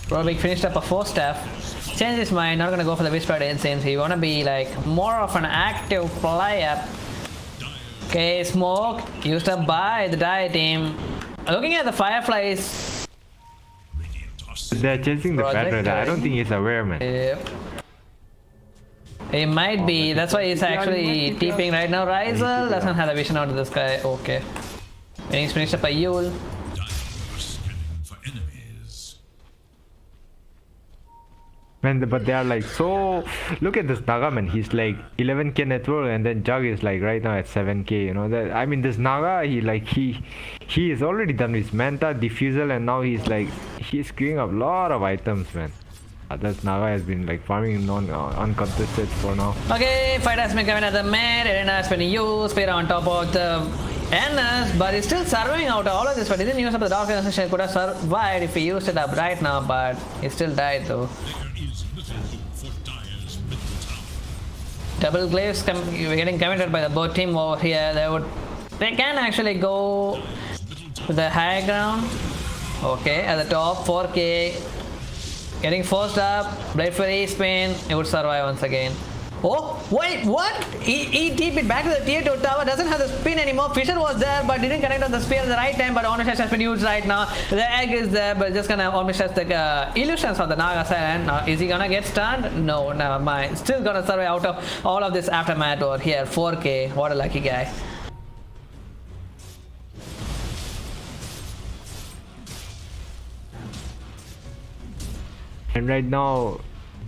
Rubik finished up a 4-staff. Changed his mind, not gonna go for the Whisper Incense. He wanna be like more of an active player. Okay, smoke used up by the Dire team. Looking at the Fireflies. They're chasing the Project Bat Rider. I don't think he's aware, man. Yep. He might be, that's why he's actually TPing right now. Rizel doesn't have the vision out of this guy. Okay. When he's finished up a Yule. Man, but they are like so. Look at this Naga, man. He's like 11k net worth, and then Jug is like right now at 7k. You know that. I mean, this Naga, he is already done with Manta, Diffusal, and now he's queuing up a lot of items, man. That Naga has been like farming uncontested for now. Okay, fight has been coming at the mid. Arena has been used. Spear on top of the NS, but he's still surviving out of all of this. But he didn't use up the Dark Transition. Could have survived if he used it up right now, but he still died though. Double glaives getting committed by the both team over here. They can actually go to the high ground. Okay, at the top, 4k. Getting forced up, Blade Fury spin, he would survive once again. Oh, wait, what? He TP'd back to the tier 2 tower, doesn't have the spin anymore. Fisher was there, but didn't connect on the spear at the right time, but Omniscience has been used right now. The egg is there, but just gonna Omniscience the illusions on the Naga side. Now, is he gonna get stunned? No, never mind. Still gonna survive out of all of this aftermath over here. 4k, what a lucky guy. And right now,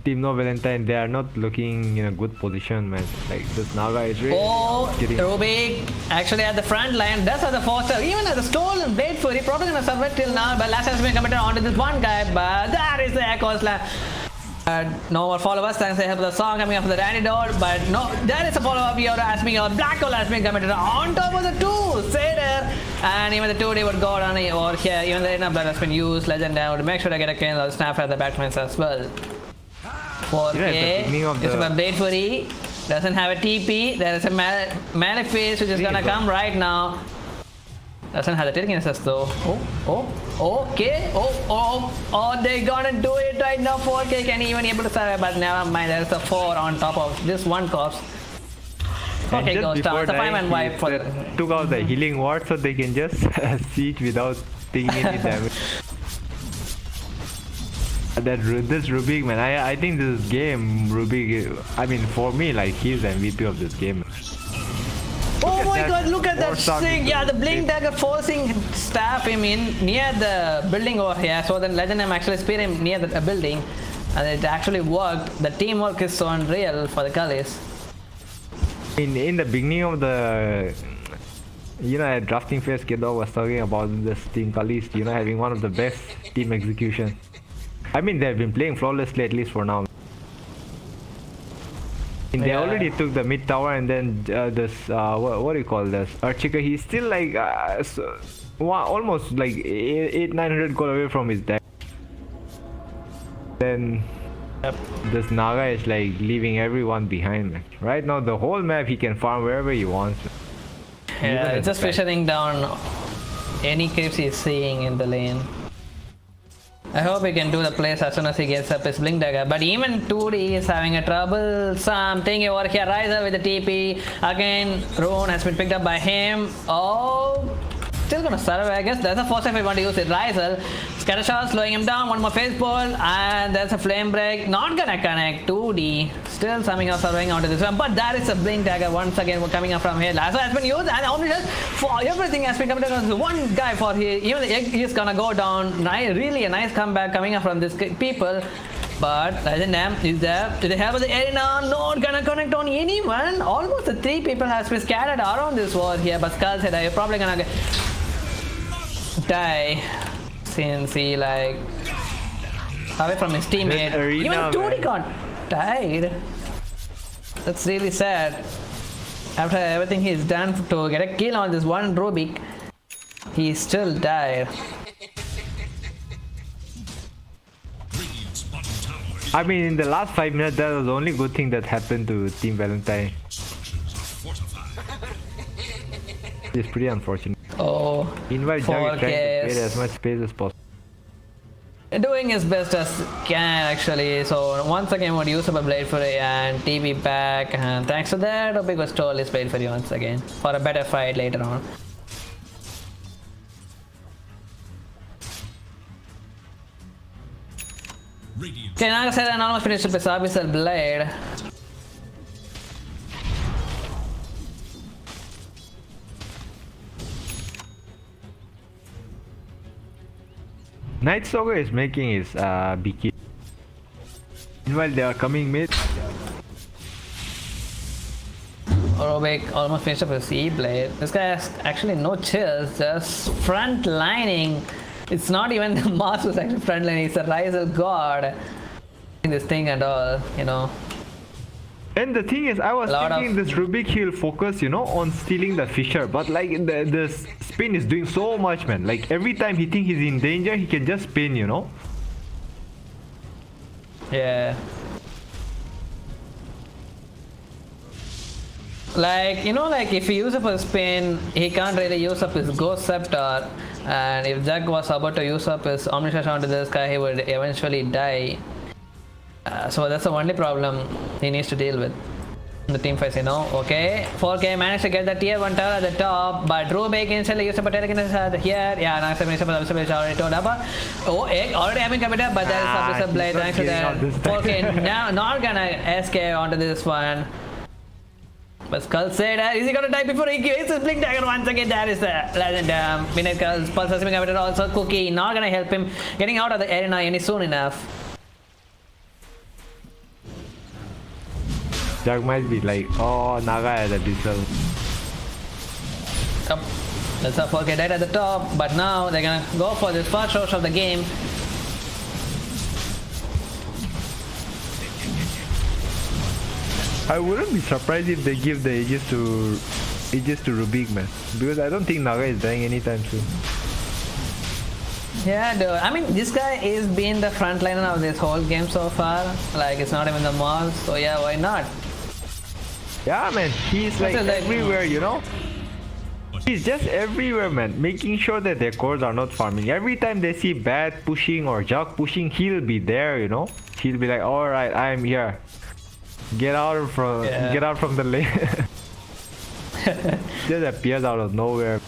Team No Valentine, they are not looking in a good position, man. Like this Naga is really getting. Rubik actually at the front line does have the foster, even at the stolen Blade Fury, probably gonna survive till now, but last time has been committed onto this one guy, but that is the Echo Slam. No more followers, thanks to the song coming up for the antidote, but no, there is a follow-up here as being a Black Hole has been committed on top of the 2 Seder, and even the 2D would go down over here, even the Arena Blood has been used, Legend down to make sure to get a kill on the snap at the Batmans as well. 4k, just a Blade Fury, doesn't have a TP, there is a Malefice which is gonna come right now. Doesn't have the telekinesis though. Okay. They're gonna do it right now. 4k can even able to survive, but never mind. There's a 4 on top of this one corpse. Okay, goes down. It's a 5-man wipe for took out the healing ward so they can just siege without taking any damage. This Rubik, man, I think this game, Rubik, I mean for me, like he's the MVP of this game. Oh my god, look at that thing! Yeah, the Blink Dagger forcing staff him in near the building over here. So then Legend actually spear him near the building, and it actually worked. The teamwork is so unreal for the Cullies. In the beginning of the, at drafting phase, Kedo was talking about this team Cullies, having one of the best team execution. I mean, they've been playing flawlessly at least for now. They already took the mid tower, and then this what do you call this? Earthshaker, he's still like almost like 800-900 gold away from his deck. Then this Naga is like leaving everyone behind, man. Right now, the whole map he can farm wherever he wants. Yeah, Even it's just at back. fishing down any creeps he's seeing in the lane. I hope he can do the place as soon as he gets up his blink dagger. But even 2D is having a troublesome thing over here. Riser with the TP. Again, Rune has been picked up by him. Oh, still gonna survive, I guess. That's the first time I want to use it. Riser. Scatter shot slowing him down. One more face ball. And there's a flame break. Not gonna connect. 2D. Still somehow surviving onto this one. But that is a blink dagger once again coming up from here. Lasso has been used. And only just for everything has been coming down. One guy for here. Even the egg is gonna go down. Really a nice comeback coming up from these people. But Legend M is there to the help of the arena. Not gonna connect on anyone. Almost the 3 people has been scattered around this wall here. But Skull said, you're probably gonna die since he like away from his teammate. Arena, Even 2D got died. That's really sad. After everything he's done to get a kill on this one Rubik, he still died. Radiant's bottom tower is I mean, in the last 5 minutes, that was the only good thing that happened to Team Valentine. structures are fortified. It's pretty unfortunate. Oh, Meanwhile, Jug is trying to 4Ks. create as much space as possible. Doing his best as can actually. So once again would use up a Blade Fury and TP back, and thanks to that Rubik was stole his Blade Fury once again for a better fight later on. Radiant Okay, now I said an almost finished with his Abyssal Blade. Night Stalker is making his BK. Meanwhile, they are coming mid. Rubik almost finished up his E-Blade. This guy has actually no chills, just front lining. It's not even the Mars who's actually front lining, it's the Riser God in this thing and all, you know. And the thing is, I was Lot thinking of- this Rubik he'll focus, you know, on stealing the Fisher. But like the spin is doing so much, man. Like every time he thinks he's in danger, he can just spin, you know. Yeah. Like, you know, like if he uses up his spin, he can't really use up his Ghost Scepter. And if Jack was about to use up his Omniscience onto this guy, he would eventually die. So that's the only problem he needs to deal with. The team fights, you know. Okay, 4K managed to get the tier 1 tower at the top, but Rubik instantly used up a telekinesis here. Yeah, now it's already told about. Oh, egg already having committed, but there is a he's blade not thanks to getting out that. this time. 4K now not gonna escape onto this one. But Skull said, is he gonna die before he gets his blink dagger once again? That is the legend. Minute Pulse has been committed also. Cookie not gonna help him getting out of the arena any soon enough. Jug might be like, oh, Naga at the diesel. Yep. That's a 4K dead at the top, but now they're gonna go for this first rush of the game. I wouldn't be surprised if they give the Aegis to Rubik, man. Because I don't think Naga is dying anytime soon. Yeah, dude. I mean, this guy is being the frontliner of this whole game so far. Like, it's not even the mall, so yeah, why not? Yeah, man. He's like What's it like? everywhere, you know. He's just everywhere, man. Making sure that their cores are not farming. Every time they see Bat pushing or Jug pushing, he'll be there, you know. He'll be like, all right, I'm here. Get out from the lane. Just appears out of nowhere.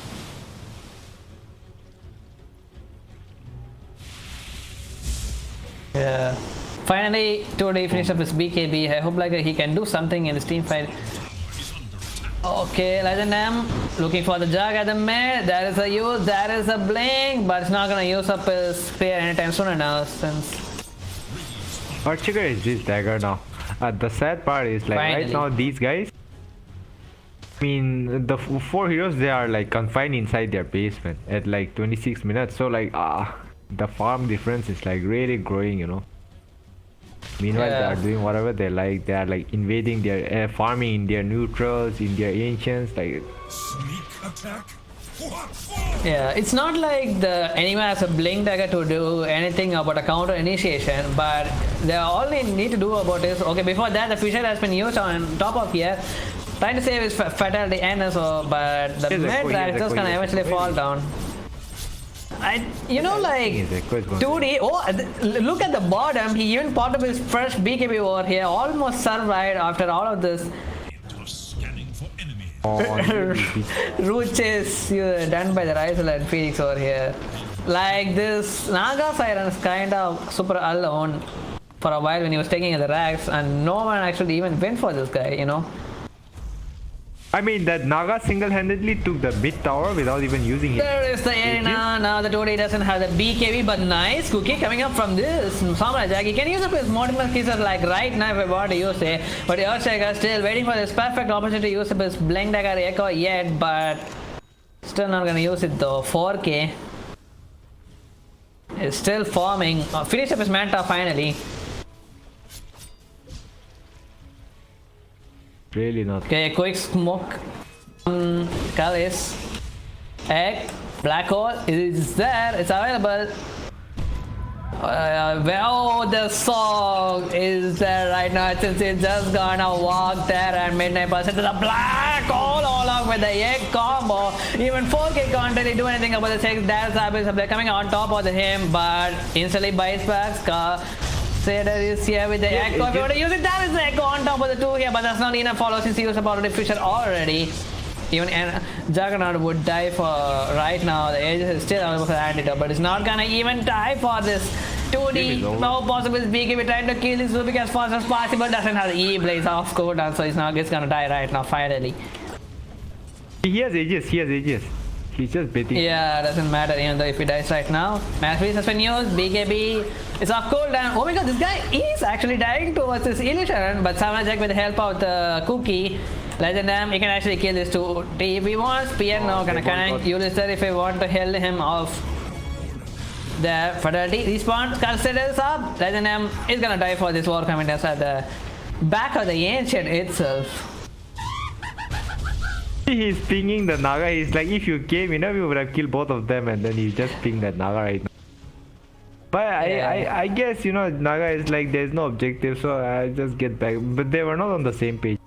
Yeah. Finally, 2D finished up his BKB. I hope like he can do something in this team fight. Okay, Legend M looking for the Jug at the mid. That is a use, that is a blink, but it's not gonna use up his spear anytime soon now since. Archer is this dagger now. The sad part is like right Finally. now these guys. I mean the 4 heroes, they are like confined inside their basement at like 26 minutes. So like the farm difference is like really growing, you know. Meanwhile, Yeah. they are doing whatever they like. They are like invading their farming in their neutrals, in their ancients. Like sneak attack. Yeah, it's not like the enemy has a blink dagger to do anything about a counter initiation, but they all they need to do about is okay. Before that, the Fisher has been used on top of here. Trying to save his fatality NSO, but the Here's mid Echo, drive is here's just Echo, gonna here's eventually Echo. fall down. Like Here's Echo, it's gonna- 2D. Oh, look at the bottom. He even popped up his first BKB over here. Almost survived after all of this. Scanning for enemies. Oh, Root chase done by the Rizel and Phoenix over here. Like this, Naga Siren is kind of super alone for a while when he was taking the racks, and no one actually even went for this guy, you know. I mean, that Naga single-handedly took the mid tower without even using it. There is the arena. Now the 2D doesn't have the BKB, but nice cookie coming up from this. Samurai he can use up his multiple kisses like right now if I want to use it. But Earthshaker still waiting for this perfect opportunity to use up his Blink Dagger Echo yet, but still not gonna use it though. 4K is still forming. Finish up his Manta finally. Really not. Okay, quick smoke. Cullies. Egg. Black hole is there. It's available. Oh, the song is there right now since it's just gonna walk there and midnight person to the black hole along with the egg combo. Even 4K can't really do anything about the 6 dash habits. They're coming on top of him, but instantly bites back. Sader is here with the echo. If you want to use it, that is the echo on top of the 2 here, but that's not enough follow since he used up already Fisher already. Even Juggernaut would die for right now. The edge is still available for the antidote, but it's not gonna even die for this 2D. No possible BKB trying to kill this Rubik as fast as possible. Doesn't have the E blaze off cooldown, so he's gonna die right now finally. He has ages. He's just betting. Yeah, doesn't matter even though if he dies right now. Mass freeze has been used, BKB is off cooldown. Oh my god, this guy is actually dying towards this illusion, but Samurai Jack with the help of the cookie. Legend Dam, he can actually kill this 2D if he wants. Pierre now gonna connect. Ulysses if we want to held him off. The Fidelity respawn, considers up. Legend Dam is gonna die for this war commanders at the back of the ancient itself. He's pinging the Naga. He's like, if you came, we would have killed both of them, and then he's just pinging that Naga right now. But I guess, Naga is like, there's no objective, so I just get back. But they were not on the same page.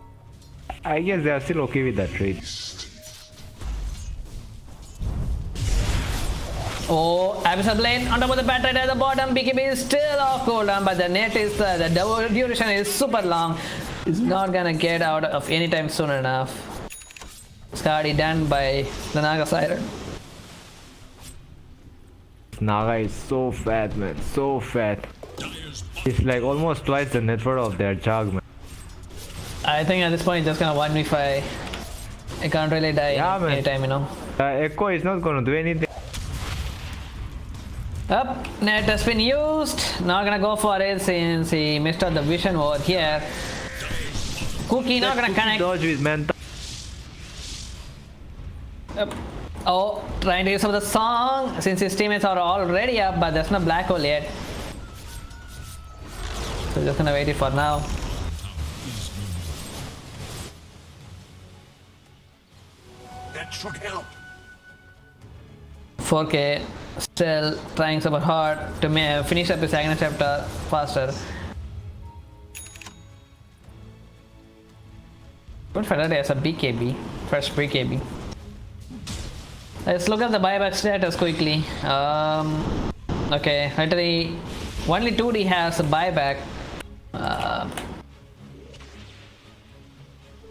I guess they are still okay with that trade. Oh, Abyssal Blade on top of the bat right at the bottom. BKB is still off cooldown, but the net is, the duration is super long. It's not gonna get out of anytime soon enough. It's already done by the Naga Siren. Naga is so fat, man. So fat. It's like almost twice the net worth of their Jug, man. I think at this point it's just gonna 1v5. It can't really die anytime, Echo is not gonna do anything. Up, net has been used. Not gonna go for it since he missed out the vision over here. Cookie not gonna connect. Dodge with Manta. Yep. Oh, trying to use some of the song since his teammates are already up, but there's no black hole yet. So just gonna wait it for now. That should help. 4K still trying super hard to finish up his Agnes chapter faster. Good Fidelity has a BKB, first BKB. Let's look at the buyback status quickly. Okay, literally only 2D has a buyback.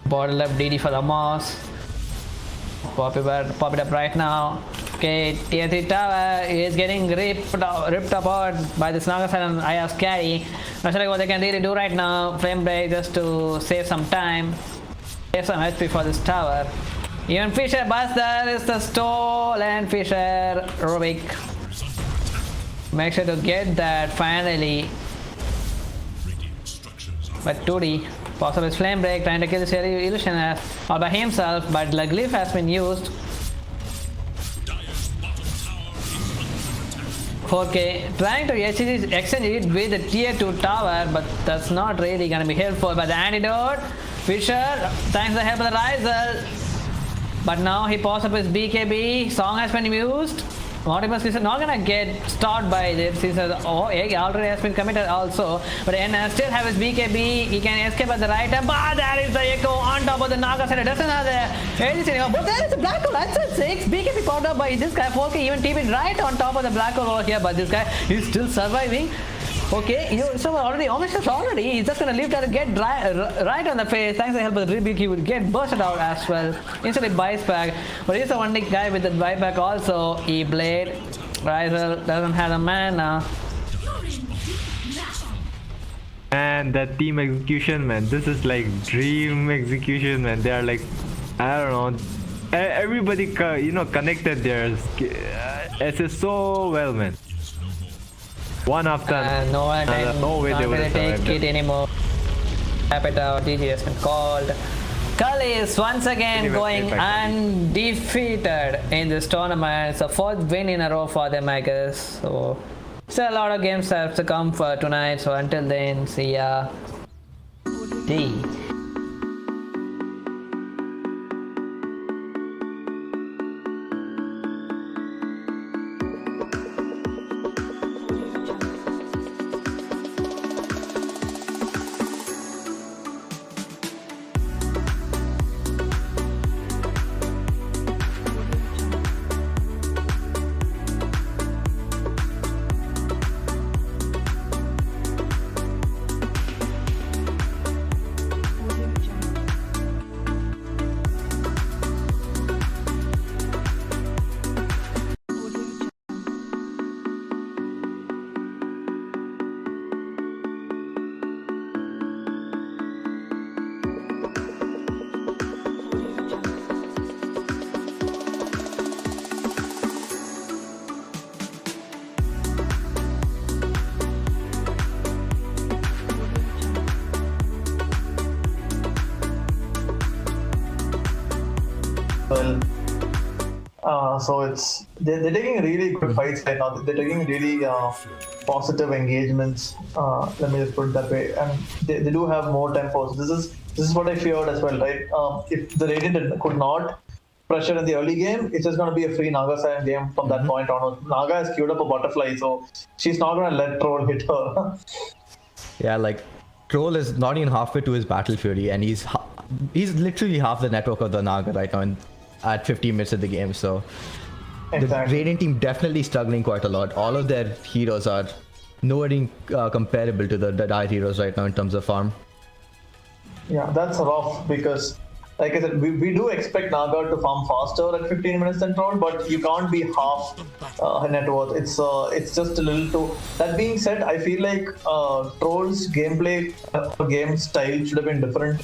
Bottle up DD for the moss. Pop it up right now. Okay, tier 3 tower is getting ripped apart by this Naga and IS carry. Not sure what they can really do right now. Flame break just to save some time. Save some HP for this tower. Even Fisher Buster is the stolen Fisher Rubik. Make sure to get that finally. But 2D possible is flame break, trying to kill this illusionist all by himself, but the glyph has been used. 4K trying to exchange it with the tier 2 tower, but that's not really gonna be helpful. But the antidote, Fisher, thanks to the help of the Rizel. But now he pops up his BKB, song has been used. Mortimer is not gonna get stopped by this. He says, oh, egg already has been committed also. But N still have his BKB. He can escape at the right time. But there is the Echo on top of the Naga side. It doesn't have the ADC anymore. But there is a black hole. That's at 6. BKB popped up by this guy. 4K even TP'd right on top of the black hole over here. But this guy is still surviving. Okay, so already already. He's just gonna leave that to get right on the face. Thanks to the help of the rebuke, he would get bursted out as well. Instantly buys back, but he's the only guy with the buyback also. E-Blade, Rizel doesn't have a mana. And that team execution, man, this is like dream execution, man. They are like, I don't know, everybody connected their SS so well, man. One after no way they would have take it anymore. Tap it out. GG has been called. Cullies once again going undefeated in this tournament. It's the 4th win in a row for them, I guess. So still a lot of games have to come for tonight. So until then, see ya. D. Well, so they're taking really good fights right now. They're taking really positive engagements. Let me just put it that way, and they do have more tempos. This is what I feared as well, right? If the Radiant could not pressure in the early game, it's just going to be a free Naga side game from that point on. Naga has queued up a butterfly, so she's not going to let Troll hit her. Yeah, like Troll is not even halfway to his Battle Fury, and he's literally half the network of the Naga right now at 15 minutes of the game. So Exactly. the Radiant team definitely struggling quite a lot. All of their heroes are nowhere comparable to the Dire heroes right now in terms of farm. Yeah, that's rough because, like I said, we do expect Naga to farm faster at 15 minutes than Troll, but you can't be half net worth. It's just a little too. That being said, I feel like Troll's gameplay game style should have been different.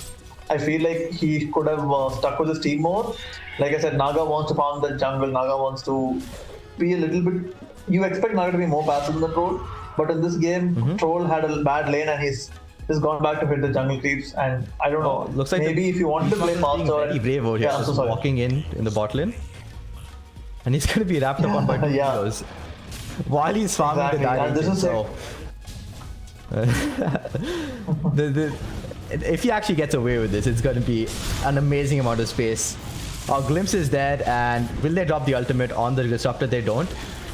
I feel like he could have stuck with his team more. Like I said, Naga wants to farm the jungle. Naga wants to be a little bit. You expect Naga to be more passive than Troll, but in this game, Troll had a bad lane and he's gone back to hit the jungle creeps. And I don't know. Looks like maybe if you want to play faster, very brave over here, yeah, just walking in the bot lane, and he's gonna be wrapped up on by two heroes while he's farming the Dire. So if he actually gets away with this, it's going to be an amazing amount of space. Our Glimpse is dead, and will they drop the ultimate on the Disruptor? They don't.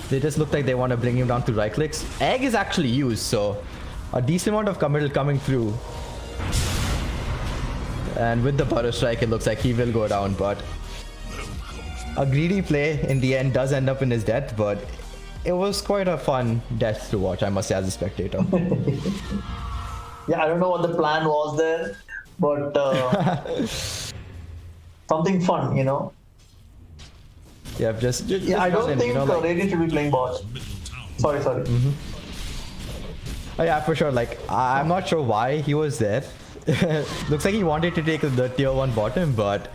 They just look like they want to bring him down to right clicks. Egg is actually used, so a decent amount of committal coming through. And with the Butter Strike, it looks like he will go down, but a greedy play in the end does end up in his death, but it was quite a fun death to watch, I must say, as a spectator. Yeah, I don't know what the plan was there, but something fun, you know. Yeah, just Yeah, I don't think Radiant should be playing bot. Sorry. Oh yeah, for sure. Like, I'm not sure why he was there. Looks like he wanted to take the tier 1 bottom, but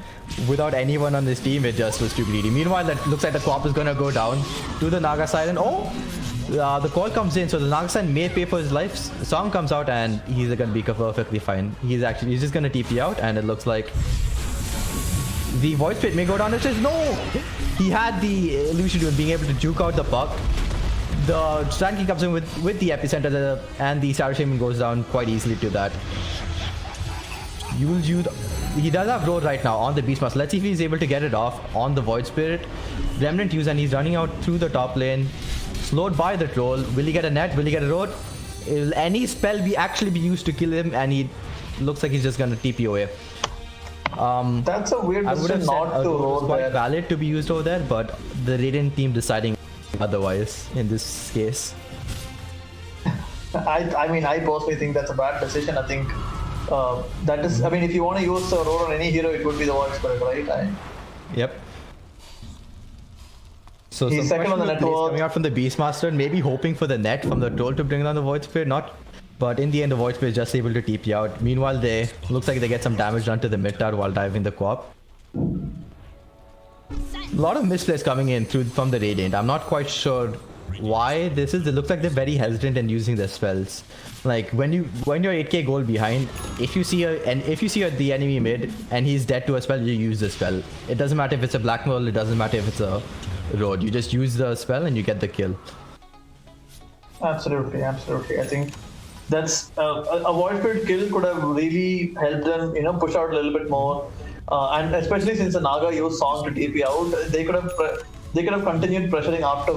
without anyone on this team, it just was too greedy. Meanwhile, that looks like the co-op is gonna go down to the Naga side, and the call comes in, so the Naga side may pay for his life. Song comes out, and he's gonna be perfectly fine. He's just gonna TP out, and it looks like the voice pit may go down. It says no. He had the illusion of being able to juke out the puck. The strategy comes in with the epicenter, and the Shadow Shaman goes down quite easily to that. Yule Jude he does have road right now on the Beastmaster. Let's see if he's able to get it off on the Void Spirit. Remnant use, and he's running out through the top lane. Slowed by the troll. Will he get a net? Will he get a road? Will any spell actually be used to kill him? And he looks like he's just gonna TP away. That's a weird decision not to roll quite there. valid to be used over there, but the Radiant team deciding otherwise in this case. I mean, I personally think that's a bad decision. I think that is. I mean, if you want to use a roll on any hero, it would be the Void Spirit, right? Yep. So He's second on the plays network. coming out from the Beastmaster, maybe hoping for the net from the troll to bring down the Void Spirit, but in the end the Void Spirit is just able to TP out. Meanwhile, they looks like they get some damage done to the mid tower while diving the co-op. A lot of misplays coming in from the Radiant. I'm not quite sure why this is. It looks like they're very hesitant in using their spells. Like when you're 8k gold behind, if you see the enemy mid and he's dead to a spell, you use the spell. It doesn't matter if it's a black hole, it doesn't matter if it's a road. You just use the spell and you get the kill. Absolutely. I think that's a Void Spirit kill could have really helped them, push out a little bit more. And especially since the Naga used Song to TP out, they could have continued pressuring after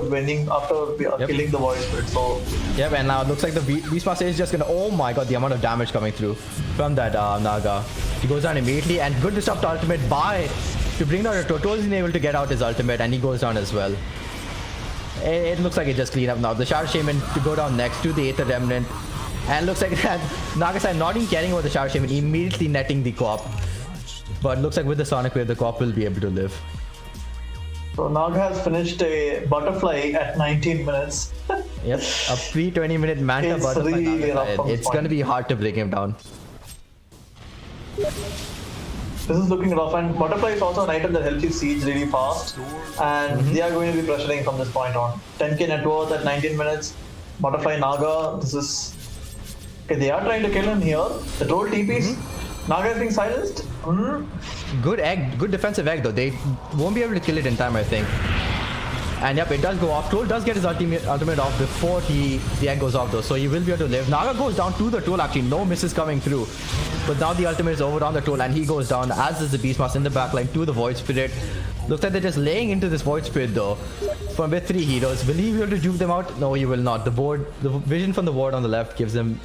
killing the Void Spirit. So yep, and now it looks like the Beastmaster is just gonna. Oh my god, the amount of damage coming through from that Naga. He goes down immediately, and good disrupt ultimate to bring down the Toto. Isn't able to get out his ultimate, and he goes down as well. It looks like it just clean up now. The Shadow Shaman to go down next to the Aether Remnant, and looks like that Nagasai not even caring about the Shadow Shaman, immediately netting the co-op. But looks like with the Sonic Wave, the co-op will be able to live. So Naga has finished a butterfly at 19 minutes. Yep, a pre-20 minute Manta It's butterfly. really rough from this It's going to be hard to bring him down. This is looking rough, and Butterfly is also an item that helps you siege really fast, and they are going to be pressuring from this point on. 10k net worth at 19 minutes. Butterfly Naga, this is... Okay, they are trying to kill him here. The troll TPs. Naga is being silenced. Good egg, good defensive egg though. They won't be able to kill it in time, I think. And yep, it does go off. Troll does get his ultimate off before the egg goes off though, so he will be able to live. Naga goes down to the troll actually, no misses coming through. But now the ultimate is over on the troll and he goes down, as is the Beastmaster in the backline to the Void Spirit. Looks like they're just laying into this Void Spirit though. From with 3 heroes. Will he be able to juke them out? No, he will not. The vision from the ward on the left gives them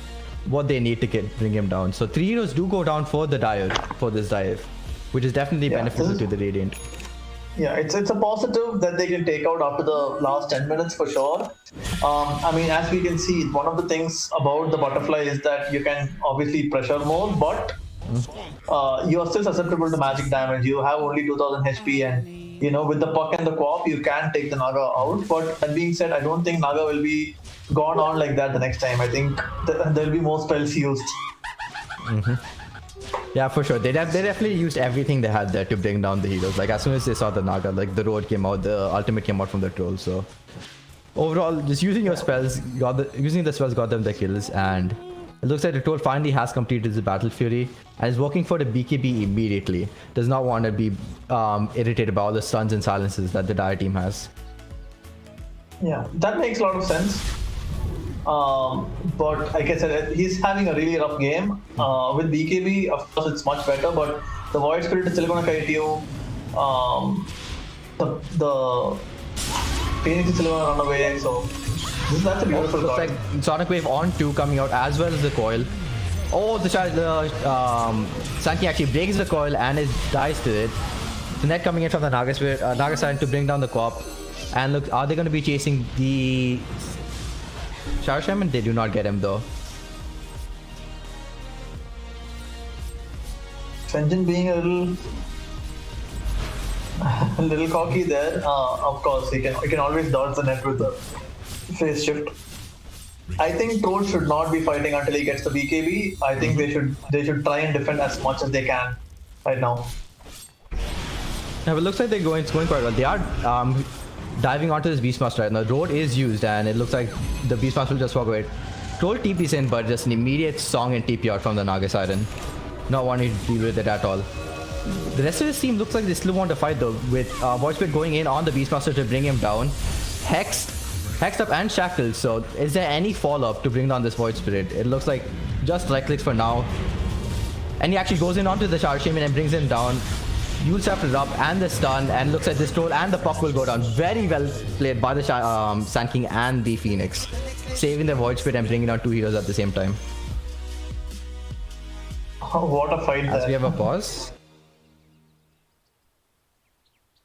what they need to bring him down. So 3 heroes do go down for this dive, which is definitely beneficial to the Radiant. Yeah, it's a positive that they can take out after the last 10 minutes for sure. I mean, as we can see, one of the things about the Butterfly is that you can obviously pressure more, but you are still susceptible to magic damage. You have only 2000 HP, and with the puck and the co-op, you can take the Naga out. But that being said, I don't think Naga will be gone on like that the next time. I think there will be more spells used. Yeah, for sure. They definitely used everything they had there to bring down the heroes. Like as soon as they saw the Naga, like the road came out, the ultimate came out from the troll. So overall, just using your spells, using the spells got them the kills, and it looks like the troll finally has completed his Battle Fury and is working for the BKB immediately. Does not want to be irritated by all the stuns and silences that the Dire team has. Yeah, that makes a lot of sense. But like I said, he's having a really rough game. With BKB, of course, it's much better, but the Void Spirit is still going to kite you. The Phoenix is still going to run away, so that's a beautiful Looks card. like Sonic Wave on 2 coming out as well as the coil. Oh, the Sankey actually breaks the coil and dies to it. The net coming in from the Naga side to bring down the co-op. And look, are they going to be chasing the Shadow Shaman? They do not get him though. Fenton being a little cocky there. Of course, he can always dodge the net with the phase shift. I think Troll should not be fighting until he gets the BKB. I think they should try and defend as much as they can right now. Yeah, but it looks like it's going quite well. They are diving onto this Beastmaster right now. The road is used and it looks like the Beastmaster will just walk away. Troll TP's in, but just an immediate song and TP out from the Naga Siren. Not wanting to deal with it at all. The rest of this team looks like they still want to fight though, with Void Spirit going in on the Beastmaster to bring him down. Hexed up and shackled, so is there any follow-up to bring down this Void Spirit? It looks like just right clicks for now. and he actually goes in onto the Shadow Shaman and brings him down. Uses after the up and the stun, and looks at this troll, and the puck will go down. Very well played by the Sand King and the Phoenix, saving the Void Spirit and bringing down two heroes at the same time. What a fight As there. we have a pause.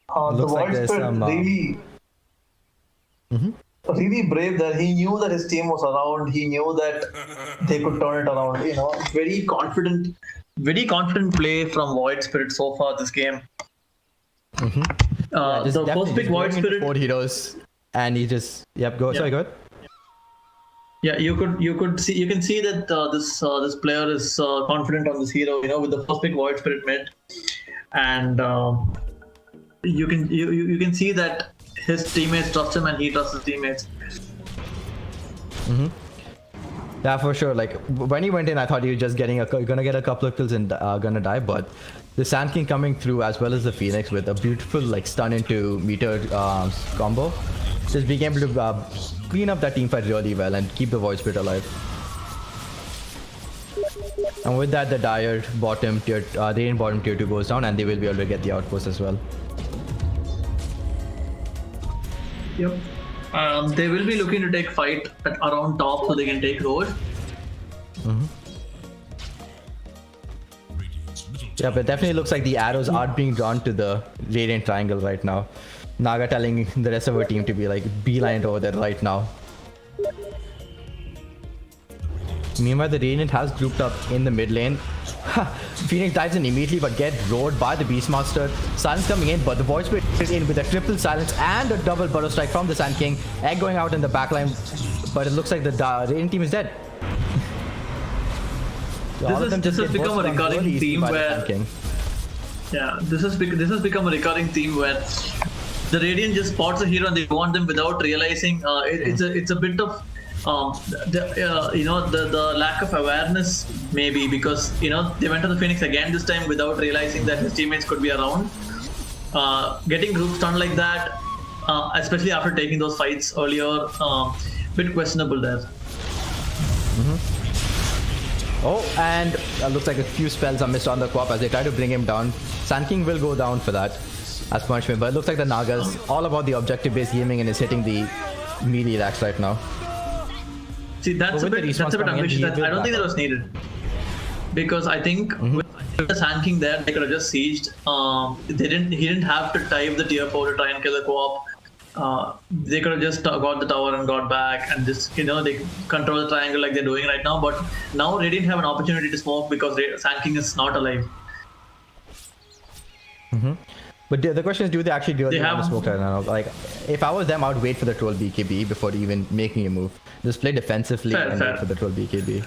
The Looks like Void there's Spirit some, really brave there. He knew that his team was around. He knew that they could turn it around. You know, very confident play from Void Spirit so far this game. The first pick Void Spirit. 4 heroes, and he just sorry, go ahead. Yeah, you can see that this player is confident on this hero. You know, with the first pick Void Spirit mid, and you can see that his teammates trust him and he trusts his teammates. Yeah, for sure. Like when he went in, I thought he was just gonna get a couple of kills and gonna die. But the Sand King coming through, as well as the Phoenix with a beautiful like stun into meter combo, just being able to clean up that team fight really well and keep the Void Spirit alive. And with that, the Dire bottom tier, the bottom tier 2 goes down, and they will be able to get the outpost as well. Yep. They will be looking to take fight around top so they can take road. Yeah, but definitely looks like the arrows are being drawn to the Radiant Triangle right now. Naga telling the rest of our team to be like beeline over there right now. Meanwhile, the Radiant has grouped up in the mid lane. Phoenix dives in immediately but get rolled by the Beastmaster. Silence coming in, but the Void Spirit is in with a triple silence and a double Burrow Strike from the Sand King. Egg going out in the backline, but it looks like the Radiant team is dead. This has become a recurring theme where this has become a recurring theme where the Radiant just spots a hero and they want them without realizing. It's a bit of the lack of awareness, maybe, because they went to the Phoenix again this time without realizing that his teammates could be around. Getting group stunned like that, especially after taking those fights earlier, bit questionable there. Oh, and looks like a few spells are missed on the co-op as they try to bring him down. Sand King will go down for that as punishment, but it looks like the Naga's all about the objective-based gaming and is hitting the melee racks right now. See, that's a bit ambitious. I don't think that was needed, because I think with the Sand King there, they could have just sieged. He didn't have to type the tier 4 to try and kill the co-op. They could have just got the tower and got back and just they control the triangle like they're doing right now. But now they didn't have an opportunity to smoke because Sand King is not alive. But the question is, do they actually want to smoke right now? Like, if I was them, I would wait for the troll BKB before even making a move. Just play defensively and wait for the troll BKB.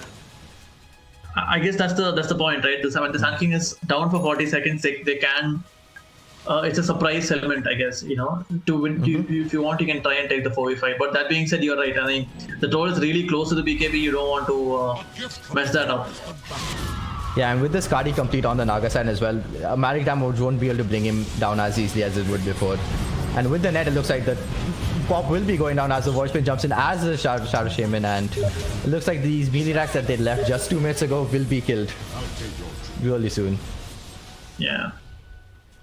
I guess that's the point, right? When the Sand King is down for 40 seconds, they can. It's a surprise element, I guess. To win, if you want, you can try and take the 4v5. But that being said, you're right. I mean, the troll is really close to the BKB. You don't want to mess that up. Yeah, and with the Skadi complete on the Naga side as well, Maritime won't be able to bring him down as easily as it would before. And with the net, it looks like the pop will be going down as the Void Spirit jumps in as the Shadow Shaman, and it looks like these melee racks that they left just 2 minutes ago will be killed really soon. Yeah.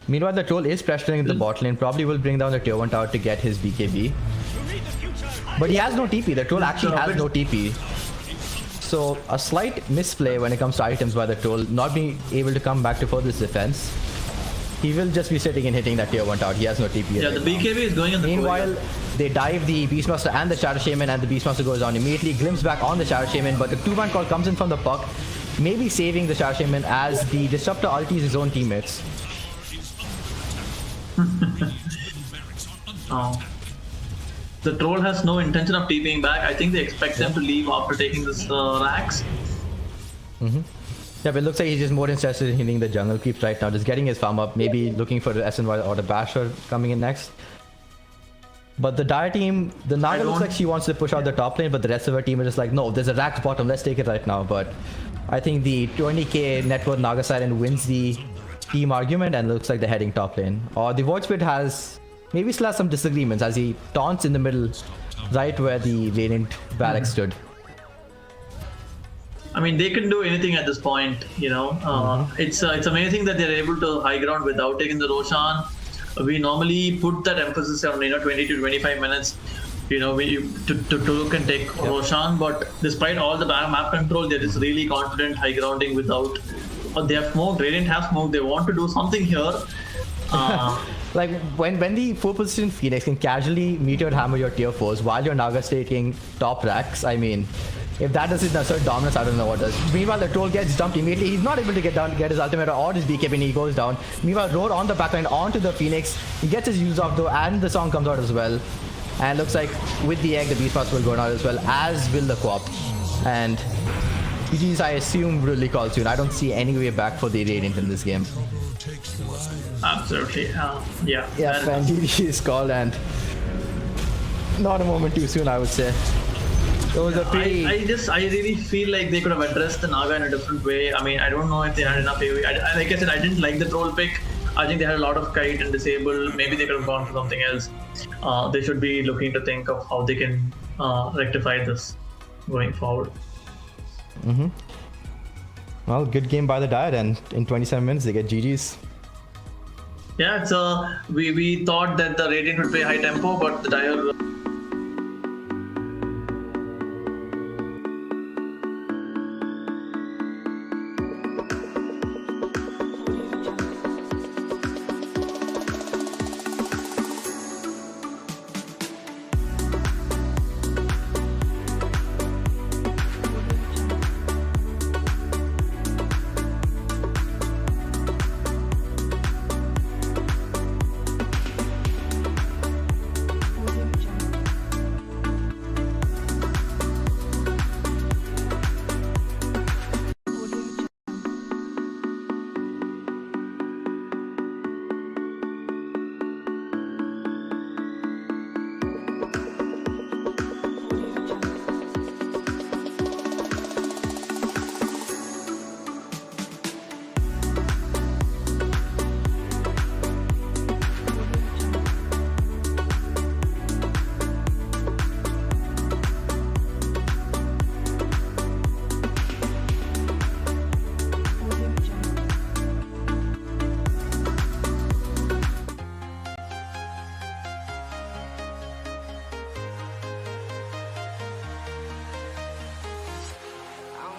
Meanwhile, the troll is pressuring the bot lane, probably will bring down the tier 1 tower to get his BKB. But he has no TP, the troll actually has no TP. So a slight misplay when it comes to items by the troll, not being able to come back to further this defense. He will just be sitting and hitting that tier 1 tower, he has no TP. Yeah, the BKB is going in the Meanwhile, they dive the Beastmaster and the Shadow Shaman, and the Beastmaster goes down immediately, glimpse back on the Shadow Shaman, but the 2-man call comes in from the puck, maybe saving the Shadow Shaman as the Disruptor ulties his own teammates. The troll has no intention of TPing back. I think they expect them to leave after taking this racks. Yeah, but it looks like he's just more interested in hitting the jungle creeps right now, just getting his farm up, maybe looking for the SNY or the Basher coming in next. But the Dire team, the Naga looks like she wants to push out the top lane, but the rest of her team is just like, no, there's a rack bottom, let's take it right now. But I think the 20k net worth Naga side and wins the team argument, and looks like they're heading top lane. Or the Void Spirit has maybe still has some disagreements as he taunts in the middle, right where the Radiant barracks stood. I mean, they can do anything at this point. It's amazing that they're able to high ground without taking the Roshan. We normally put that emphasis on 20 to 25 minutes. To look and take Roshan, but despite all the map control, they're just really confident high grounding without. They have smoked. Radiant have smoked. They want to do something here. Like when the 4-position Phoenix can casually meteor hammer your tier 4s while your Naga taking top racks, I mean, if that doesn't assert dominance, I don't know what does. Meanwhile, the troll gets dumped immediately. He's not able to get his ultimate or his BKB, and he goes down. Meanwhile, Roar on the backline onto the Phoenix. He gets his use off though, and the song comes out as well. And looks like with the egg, the Beast Pass will go out as well, as will the Quap. And GG's, I assume, really called soon. I don't see any way back for the Radiant in this game. Absolutely. Yeah. Yeah, and GG is called, and not a moment too soon, I would say. It was a pretty... I really feel like they could have addressed the Naga in a different way. I mean, I don't know if they had enough AoE. Like I said, I didn't like the troll pick. I think they had a lot of kite and disable. Maybe they could have gone for something else. They should be looking to think of how they can rectify this going forward. Well, good game by the Diet, and in 27 minutes they get GG's. Yeah, so we thought that the Radiant would play high tempo, but the Dire...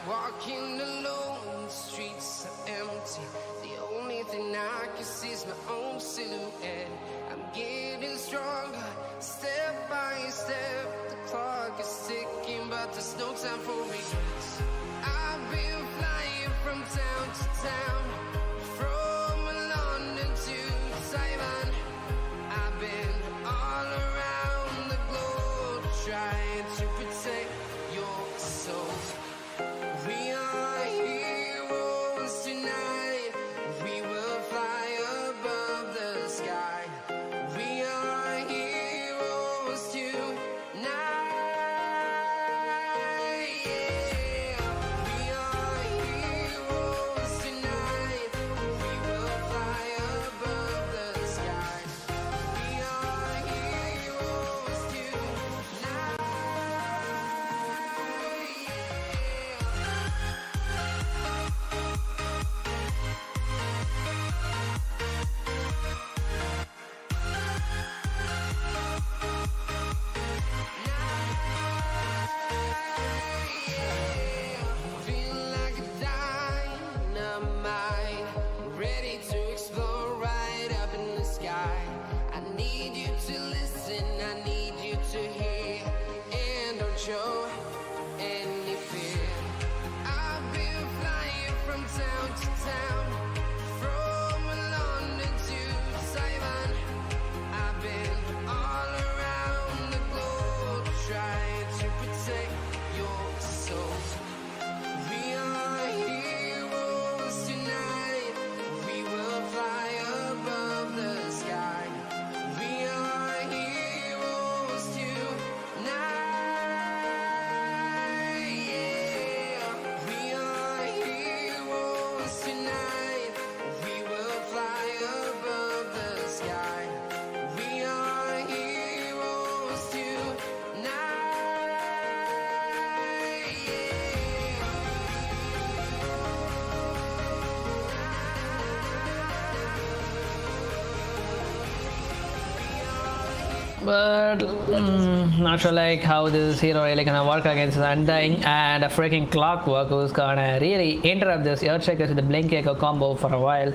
Walking alone, the streets are empty. The only thing I can see is my own silhouette. I'm getting stronger, step by step. The clock is ticking, but there's no time for regrets. I've been flying from town to town, from London to Taiwan. I've been all around the globe, trying to protect your soul. We are heroes tonight. We will fly above the sky. We But not sure like how this hero really gonna work against his Undying and a freaking Clockwork who's gonna really interrupt this Earthshakers with the Blink Echo combo for a while.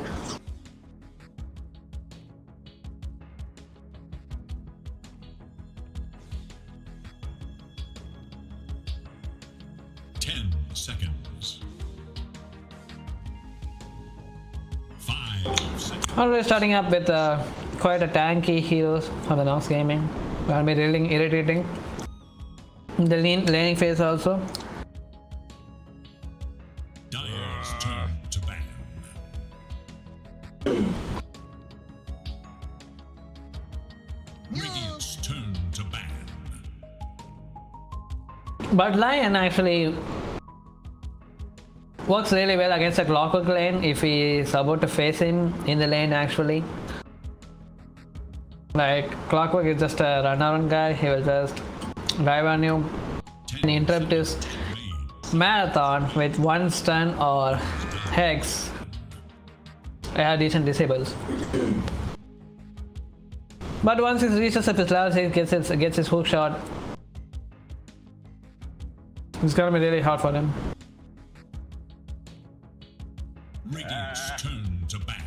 Seconds. 5 seconds. Already starting up with quite a tanky heroes for the Nox Gaming. Gonna be really irritating. The laning phase also. Dire's turn to ban. Radiant's turn to ban. But Lion actually works really well against a Clockwork lane if he is about to face him in the lane actually. Like Clockwork is just a runaround guy, he will just dive on you and interrupt his marathon with one stun or hex. I have decent disables. But once he reaches up his level, he gets his hook shot. It's gonna be really hard for him. Radiant's turn to ban.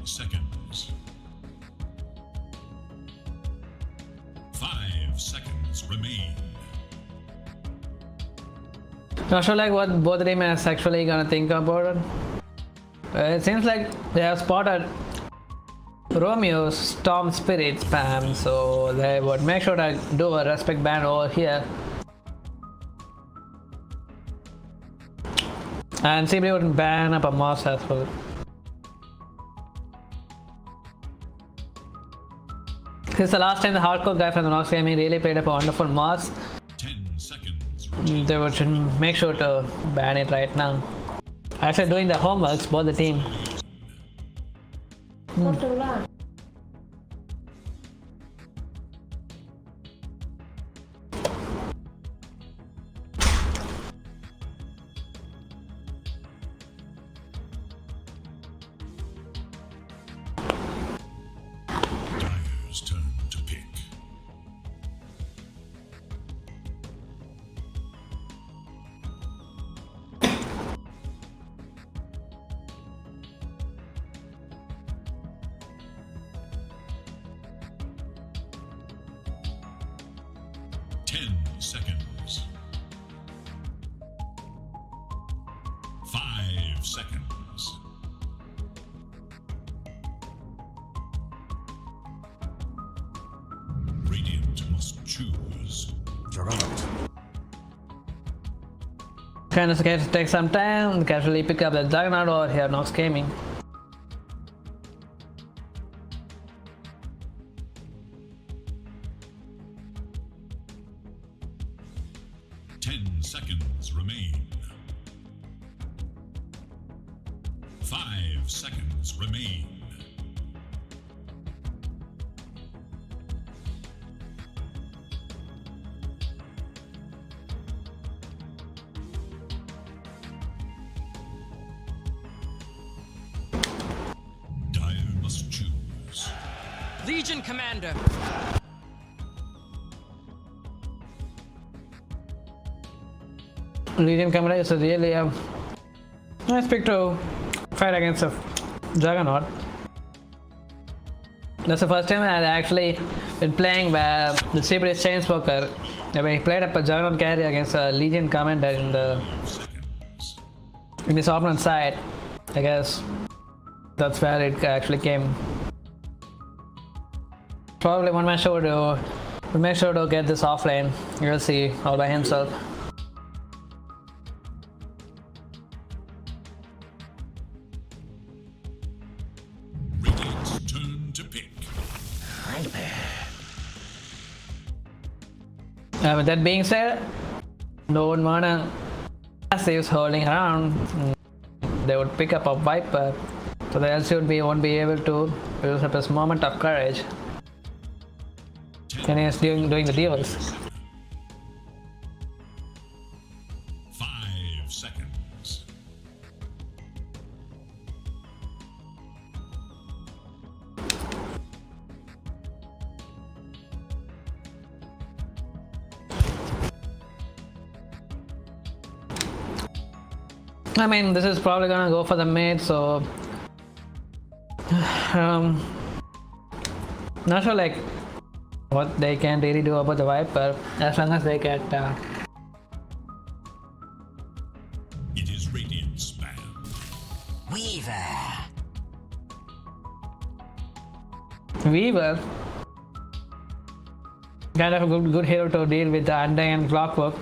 Seconds. 5 seconds remain. Not sure like what both team is actually gonna think about it. It seems like they have spotted Romeo's Storm Spirit spam, so they would make sure to do a respect ban over here. And CB would ban up a Moss as well. This is the last time the hardcore guy from the Nox Gaming really played up a wonderful Moss. 10 seconds. They would make sure to ban it right now. Actually doing the homeworks, both the team. Dire's turn to pick. Seconds. 5 seconds. Radiant must choose. Kind of scared to take some time, casually pick up the Juggernaut over here, Nox Gaming. Seconds remain. 5 seconds remain. Dire must choose. Legion Commander. Legion Commander is really a nice pick to fight against a Juggernaut. That's the first time I had actually been playing where the Separate Chainsmoker. He played up a Juggernaut carry against a Legion Commander in his opponent's side. I guess that's where it actually came. Probably one man show to make sure to get this offlane. You'll see all by himself. Radiant's turn to pick. With that being said, don't wanna passives holding around. They would pick up a Viper So the LC won't be able to build up his moment of courage when he is doing the deals. 5 seconds. I mean, this is probably gonna go for the mid, so not sure like what they can really do about the Viper as long as they get It is radiant spam. Weaver. Kind of a good hero to deal with the Undying Clockwork.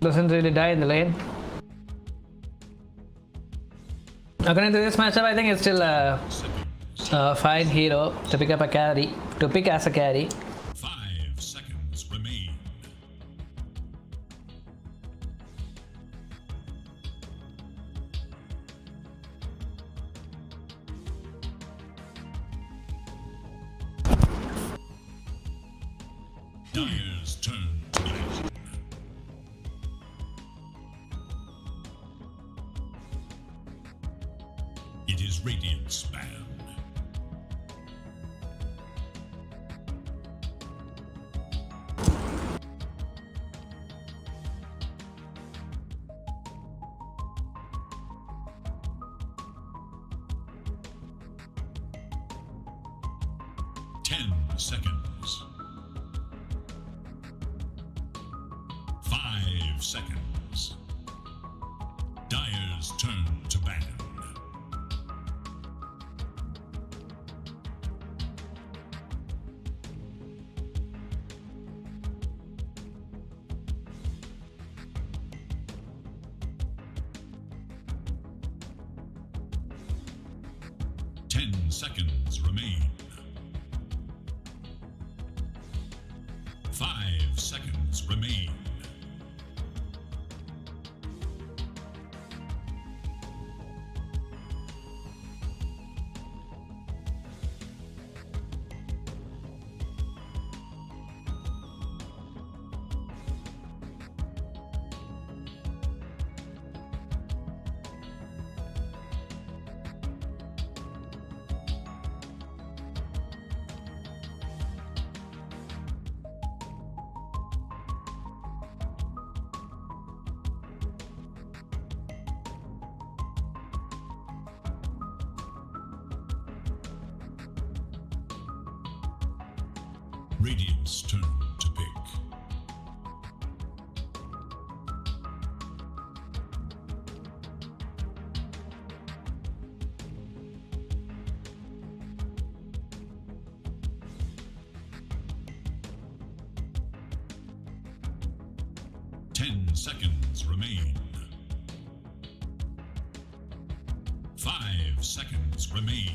Doesn't really die in the lane. According to this matchup, I think it's still a fine hero to pick up a carry, to pick as a carry. 5 seconds remain. Dire's turn to action. It is radiant spam. Seconds. 5 seconds. Dire's turn to ban. Seconds remain. 5 seconds remain. Radiant's turn to pick. Seconds remain. 5 seconds remain.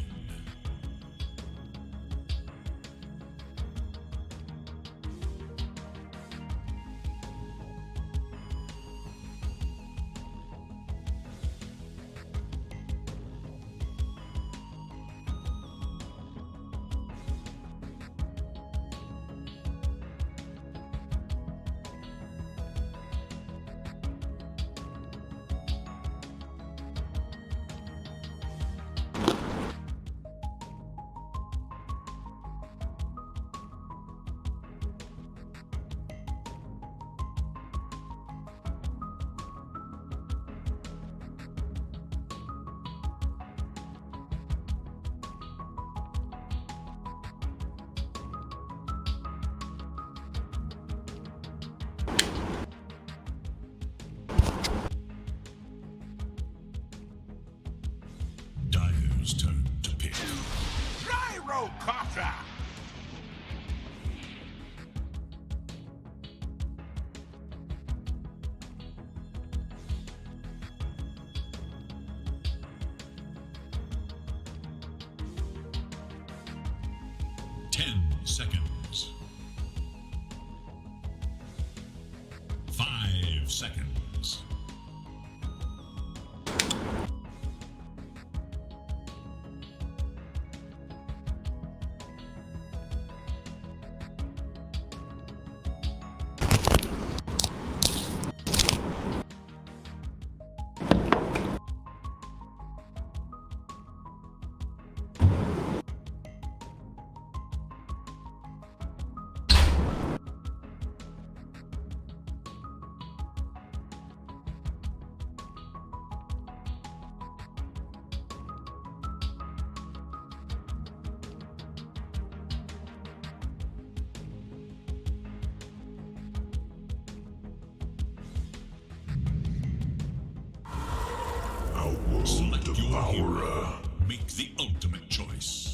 Dire's turn to pick. Gyrocopter! 10 seconds. 5 seconds. Select your hero. Make the ultimate choice.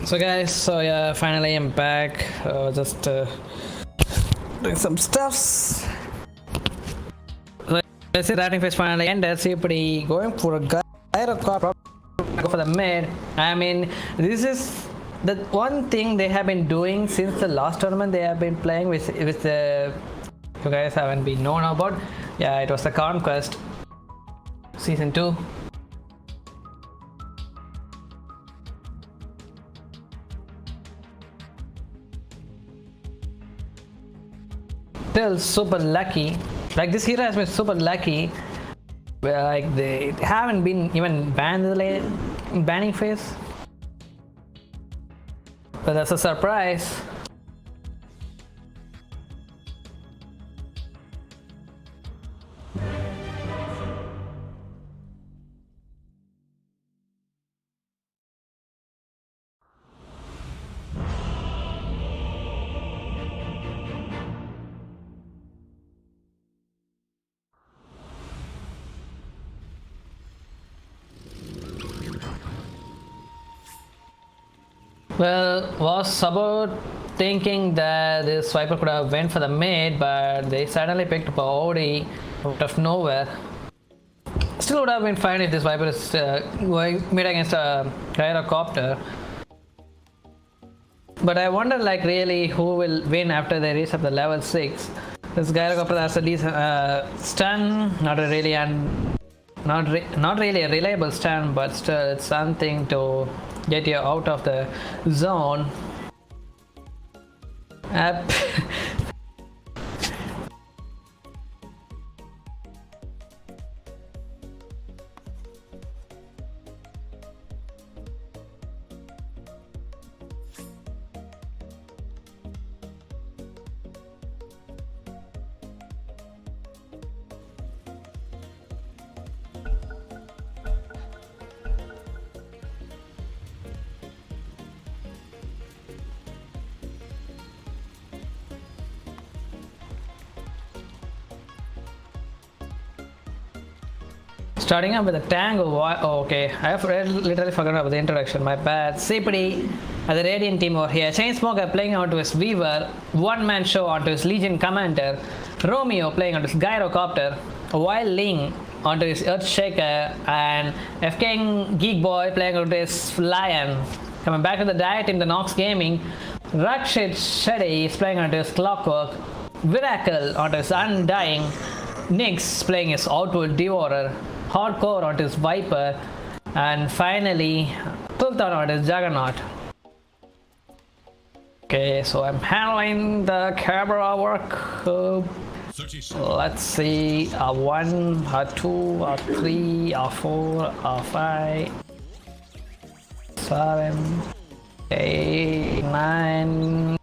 So guys, so yeah, finally I'm back. Just doing some stuffs. Let's see, rating phase finally ended. CPD going for a gyrocop, go for the mid. I mean, this is the one thing they have been doing since the last tournament they have been playing with the. You guys haven't been known about. Yeah, it was the Conquest Season 2. Still super lucky. Like, this hero has been super lucky. Where like they haven't been even banned in the banning phase. But that's a surprise. Well, was about thinking that this Viper could have went for the mid, but they suddenly picked up a OD out of nowhere. Still would have been fine if this Viper is going mid against a gyrocopter. But I wonder, like, really who will win after they reach up the level 6. This gyrocopter has a decent stun, not really a reliable stun, but still it's something to get you out of the zone. Starting up with a tango. Oh, okay, I have literally forgotten about the introduction. My bad. CPD as the Radiant team over here. Chainsmoker playing onto his Weaver. One-man show onto his Legion Commander. Romeo playing onto his Gyrocopter. While Ling onto his Earthshaker. And FK Geek Boy playing onto his Lion. Coming back to the Diet team, the Nox Gaming. Rakshit Sheddy is playing onto his Clockwork. Viracle onto his Undying. Nyx playing his Outward Devourer. Hardcore onto his Viper, and finally Sultan onto his Juggernaut. Okay, so I'm handling the camera work. Let's see, a 1, a 2, a 3, a 4, a 5, 7, 8, 9.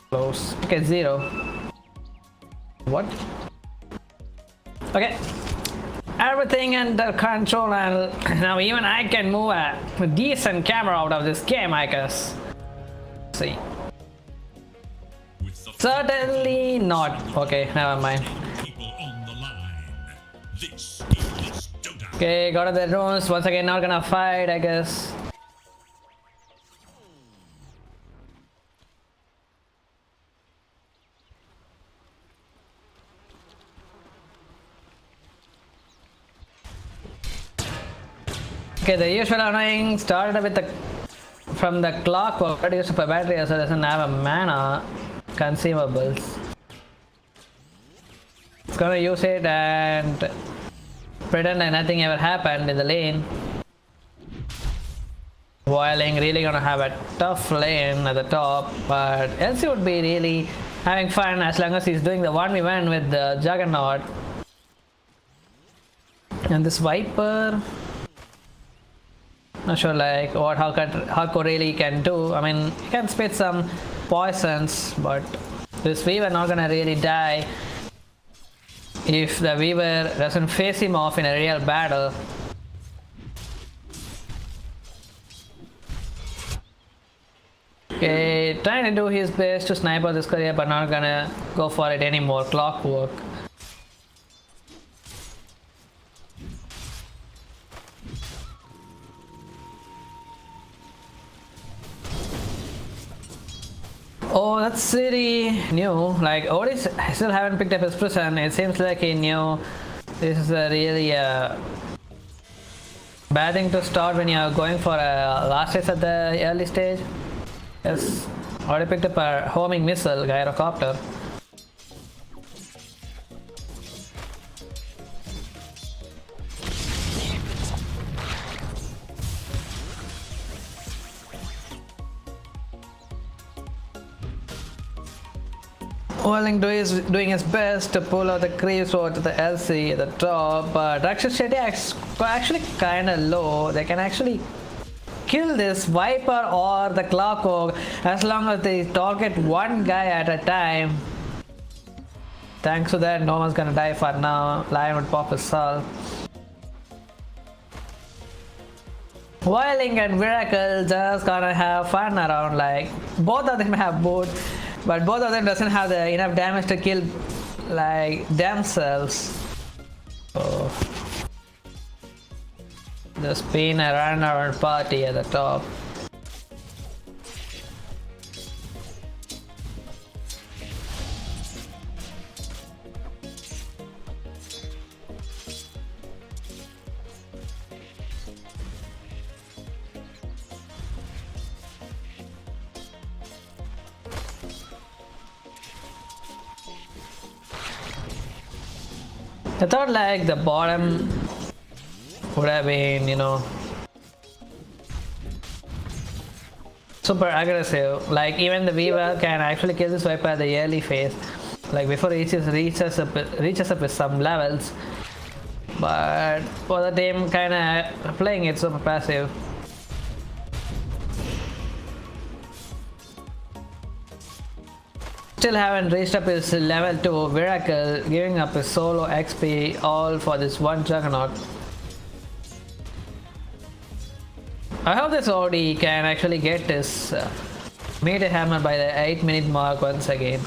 Close. Okay, 0. What? Okay. Everything under control, and now even I can move a decent camera out of this game, I guess. Let's see. Certainly not. Okay, never mind. Okay, got the drones. Once again, not gonna fight, I guess. Okay, the usual annoying started with the from the clock reduced by battery, so it doesn't have a mana consumables. It's gonna use it and pretend that nothing ever happened in the lane. Whiling really gonna have a tough lane at the top, but LC would be really having fun as long as he's doing the 1v1 with the Juggernaut. And this Viper, Not sure like what Hardcore really can do. I mean, he can spit some poisons, but this Weaver not gonna really die if the Weaver doesn't face him off in a real battle. Okay, trying to do his best to snipe out this career, but not gonna go for it anymore. Clockwork. Oh, that's City new. Like, Otis still haven't picked up his prison. It seems like he knew this is a really bad thing to start when you're going for a last race at the early stage. Yes, already picked up a homing missile, gyrocopter. Welling is doing his best to pull out the creeps over to the LC at the top, but Rakshas Shetty is actually kinda low. They can actually kill this Viper or the Clockwork as long as they target one guy at a time. Thanks to that, no one's gonna die for now. Lion would pop his soul. Wailing and Miracle just gonna have fun around, like both of them have boot, but both of them doesn't have enough damage to kill like themselves. Oh. The spin a run around party at the top. I thought like the bottom would have been, you know, super aggressive. Like even the Weaver can actually kill this Viper at the early phase, like before he reaches up with some levels. But for the team kinda playing it super passive. Still haven't reached up his level 2 Miracle, giving up his solo XP all for this one Juggernaut. I hope this OD can actually get this meter hammer by the 8-minute mark once again.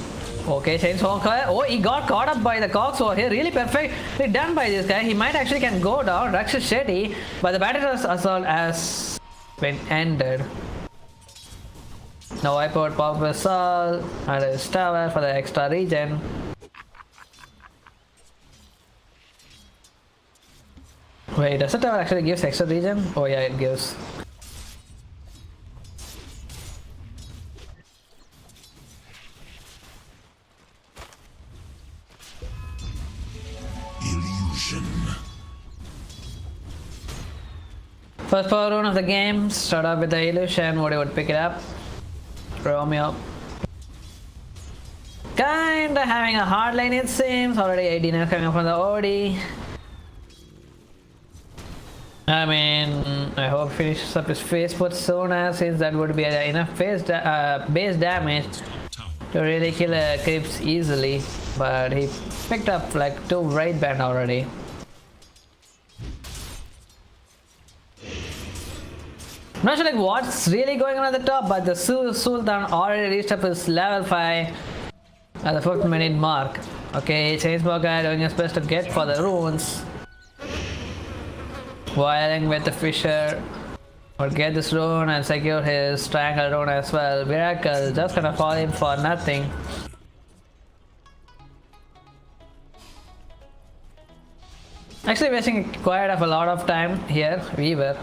Okay, Chainsaw. Oh, he got caught up by the Cox over here. Really perfectly done by this guy. He might actually can go down. Rakshas Shetty, but the battle assault has been ended. Now I put Pop Assault and his tower for the extra regen. Wait, does the tower actually gives extra regen? Oh yeah, it gives. Illusion. First power rune of the game. Start off with the illusion. What would pick it up? Romeo. Kinda having a hard lane it seems. Already 18 coming up from the OD. I mean, I hope he finishes up his face put soon since that would be enough base damage to really kill creeps easily. But he picked up like 2 raid band already. I'm not sure like what's really going on at the top, but the Sultan already reached up his level 5 at the 4th-minute mark. Okay, Chainsmoke guy doing his best to get for the runes. Wiring with the Fisher will get this rune and secure his triangle rune as well. Miracle just gonna fall in for nothing. Actually wasting quite a lot of time here, Weaver.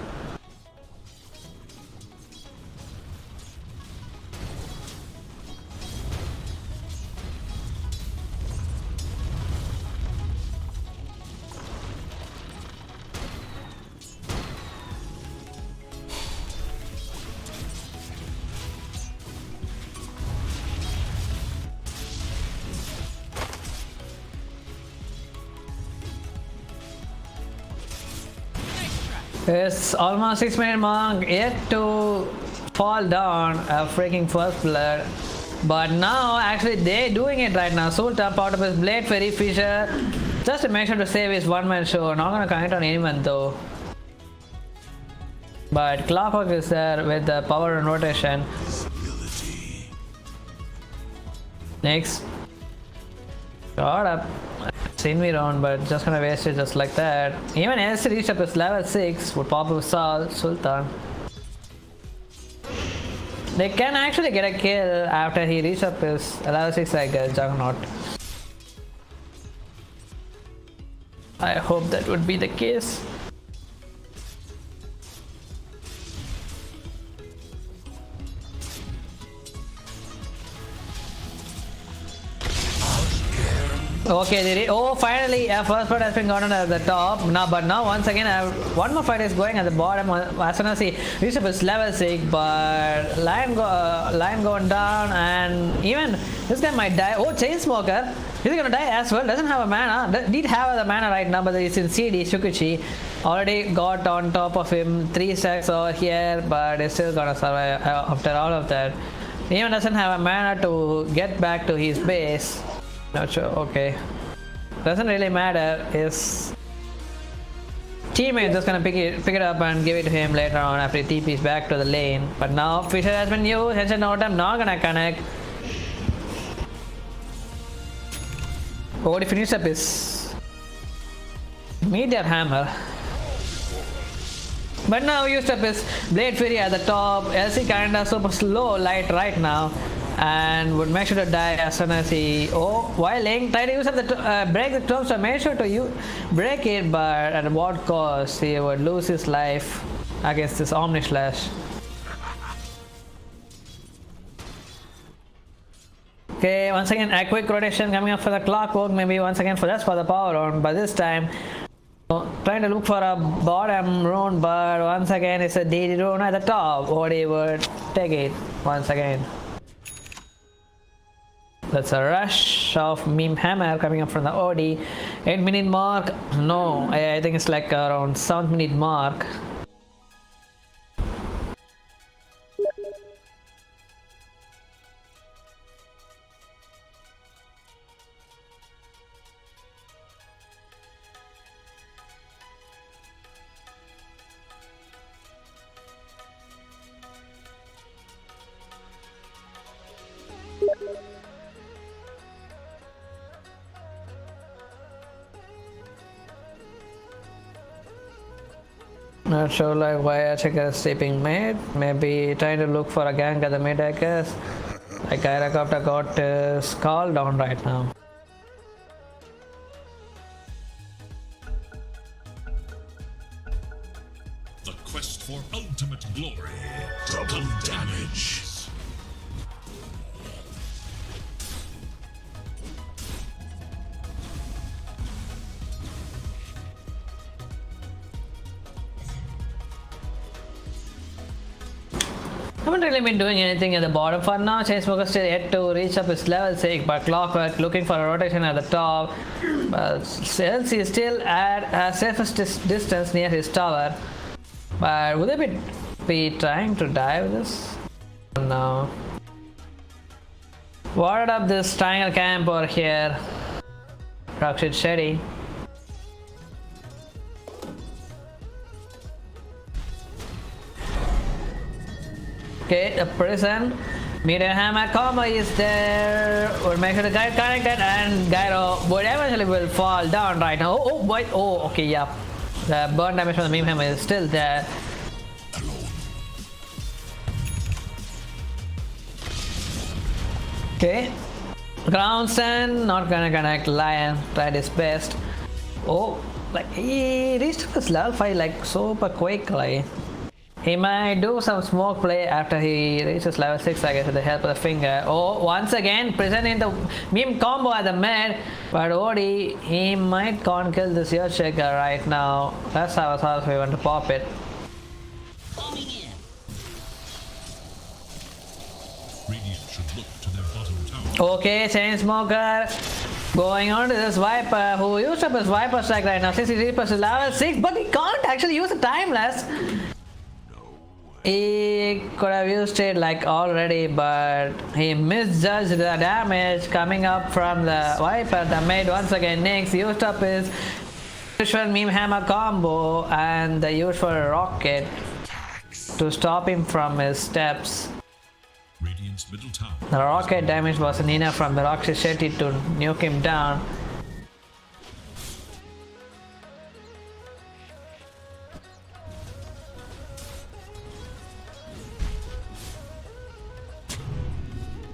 It's almost 6-minute mark, yet to fall down a freaking first blood. But now, actually, they're doing it right now. Sultan out of his Blade Fairy Fisher just to make sure to save his one-man show. Not gonna connect on anyone though. But Clockwork is there with the power and rotation. Next. Shot up. Seen me round, but just gonna waste it just like that. Even LC reached up his level 6 would pop up Sultan. They can actually get a kill after he reached up his level 6 like a Juggernaut. I hope that would be the case. Okay, finally a first blood has been gotten at the top. Now once again one more fight is going at the bottom as soon as he reaches his level 6, but Lion going down, and even this guy might die. Oh, Chainsmoker, he's gonna die as well. Doesn't have a mana. Did have the mana right now, but he's in CD. Shukuchi already got on top of him, 3 stacks over here, but he's still gonna survive after all of that. Even doesn't have a mana to get back to his base. Not sure. Okay, doesn't really matter. His teammate just gonna pick it up and give it to him later on after he TP's back to the lane. But now Fisher has been used. Hence, I'm not gonna connect. What if he finishes up his Meteor Hammer? But now used up his Blade Fury at the top. LC kinda super slow light right now, and would make sure to die as soon as he while laying try to use up the break the tombstone, so make sure to break it, but at what cost? He would lose his life against this Omni Slash. Okay, once again a quick rotation coming up for the Clockwork, maybe once again for the power round, but this time trying to look for a bottom rune, but once again it's a DD rune at the top. Odi would take it once again. That's a rush of Meme Hammer coming up from the OD. 8-minute mark. No, I think it's like around 7-minute mark. Not sure like why Attacker is sleeping mid. Maybe trying to look for a gank at the mid, I guess. Like Gyrocopter got his call down right now. The quest for ultimate glory. Double damage. Haven't really been doing anything at the bottom for now. Chainsmoker still yet to reach up his level 6, but Clockwork looking for a rotation at the top. But LC is still at a safest distance near his tower. But would they be trying to die with this? No. Warded up this triangle camp over here. Rockshit Shady. Okay, the prison. Meteor Hammer combo is there. We'll make sure to get connected, and Gyro would eventually will fall down right now. Oh boy. Oh, okay, yeah. The burn damage from the Meme Hammer is still there. Okay. Ground Sand, not gonna connect. Lion tried his best. Oh, like he reached his level 5 like super quickly. He might do some smoke play after he reaches level 6, I guess, with the help of the finger. Oh, once again, presenting the meme combo at the mid. But Odi, he might can't kill this Earthshaker right now. That's how we want to pop it. Radiant should look to their bottom tower. Okay, Chainsmoker Going on to this Viper, who used up his Viper strike right now, 63% level 6, but he can't actually use the Timeless. He could have used it like already, but he misjudged the damage coming up from the Viper. The mate once again Nyx used up his usual meme hammer combo and the usual rocket to stop him from his steps. Radiant's middle tower. The rocket damage wasn't enough from the Rakshas Shetty to nuke him down.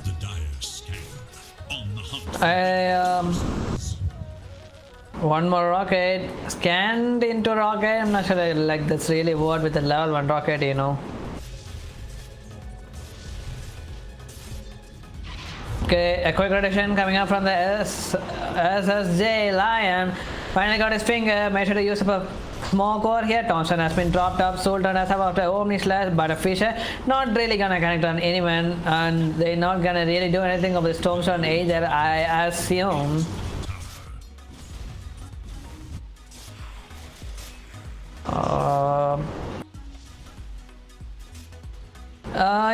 The dire scan on the hunt. One more rocket. Scanned into rocket. I'm not sure like that's really what with the level 1 rocket, you know. Okay, a quick rotation coming up from the SSJ Lion. Finally got his finger. Made sure to use up a smoke over here. Thompson has been dropped up. Sultan has about the Omni Slash, but a Fisher not really gonna connect on anyone, and they're not gonna really do anything of the Tombstone either, I assume.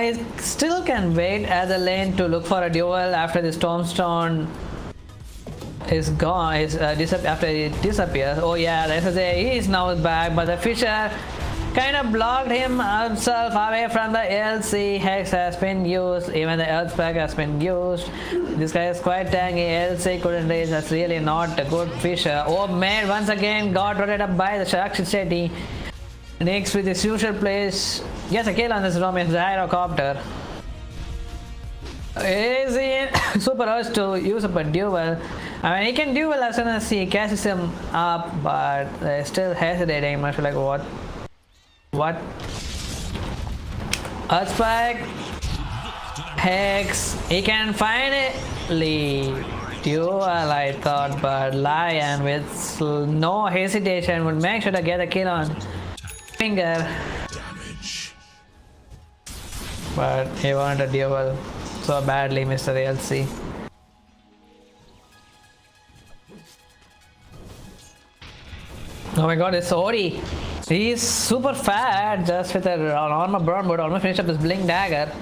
He still can wait at the lane to look for a duel after the Tombstone is gone, after it disappears. Oh yeah, the SSA is now back, but the Fisher kind of blocked himself away from the LC. Hex has been used, even the Earth Spec has been used. This guy is quite tanky. LC couldn't raise, that's really not a good Fisher. Oh man, once again got rotated up by the Rakshas Shetty. Nyx with his usual place. Yes, a kill on this Roman gyrocopter. Is he super urged to use up a duel? I mean, he can duel as soon as he catches him up, but they're still hesitating. Much like what? What? Earthspike, Hex. He can finally duel, I thought, but Lion with no hesitation would make sure to get a kill on finger. But he wanted a duel so badly, Mr. LC. Oh my god, it's Ori. He's super fat, just with an armor burn, but almost finished up his Blink Dagger.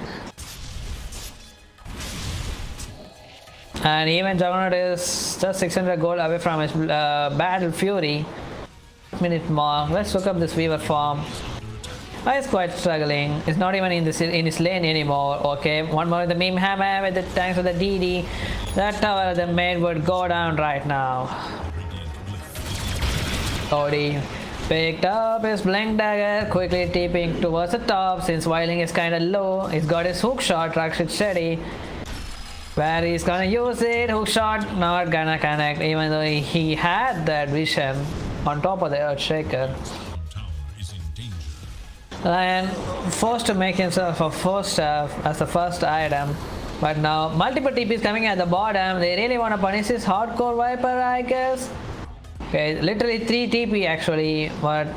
And even Juggernaut is just 600 gold away from his Battle Fury. Minute more. Let's look up this Weaver farm. He's quite struggling. He's not even in his lane anymore. Okay, one more with the meme hammer with the tanks with the DD. That tower of the main would go down right now. Cody picked up his Blink Dagger, quickly tipping towards the top since Wailing is kinda low. He's got his hook shot, Rakshas Shetty. Where he's gonna use it, hook shot, not gonna connect, even though he had that vision on top of the Earthshaker. Lion forced to make himself a 4-staff as the first item, but now multiple TPs coming at the bottom. They really want to punish this hardcore Viper, I guess. Okay, literally 3 TP actually, but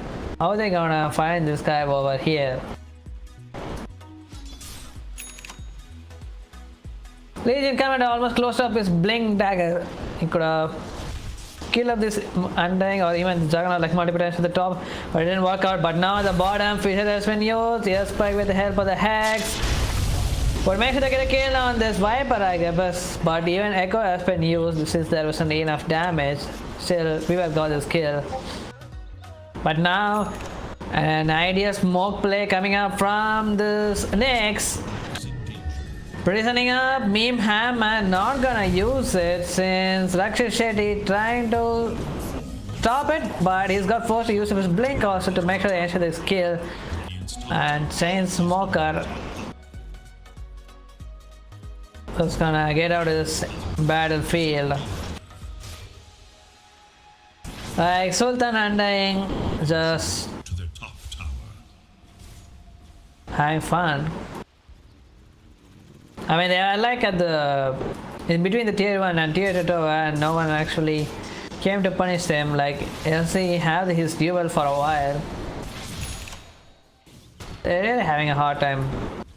how are they gonna find this guy over here? Legion Commander almost closed up his Blink Dagger. He could have killed up this Undying or even Juggernaut like multiple times to the top, but it didn't work out. But now at the bottom, Fisher has been used. Yes, Spike with the help of the Hex. But make sure to get a kill on this Viper, I guess. But even Echo has been used since there wasn't enough damage. Still, we have got this kill. But now, an ideal smoke play coming up from this Nyx. Prisoning up, Meme Hammer not gonna use it since Rakshas Shetty trying to stop it, but he's got forced to use his Blink also to make sure they ensure this kill. And Chain Smoker is gonna get out of this battlefield. Like Sultan Undying, just having fun. I mean, they are like at the in between the tier 1 and tier 2, and no one actually came to punish them. Like LC had his duel for a while. They're really having a hard time.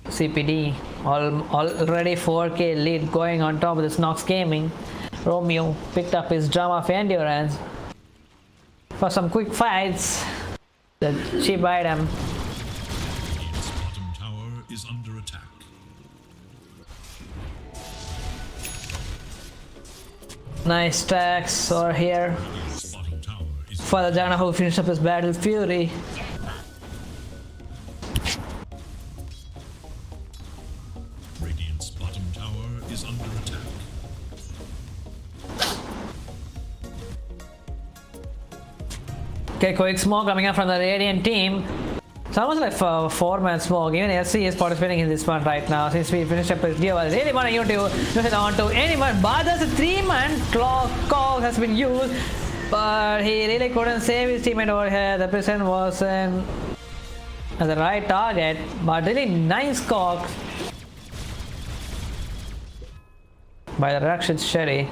CPD already 4k lead going on top of this Nox Gaming. Romeo picked up his drum of endurance for some quick fights. The cheap item. Its bottom tower is under attack. Nice stacks over here Its bottom tower is for the Jana who finished up his battle fury. Radiant's bottom tower is under attack. Okay, quick smoke coming up from the Radiant team. It's almost like a 4-man smoke. Even SC is participating in this one right now. Since we finished up his deal, I really want you to use it on to anyone. But there's a 3-man call has been used. But he really couldn't save his teammate over here. The person wasn't at the right target. But really nice cock by the Rakshit Sherry.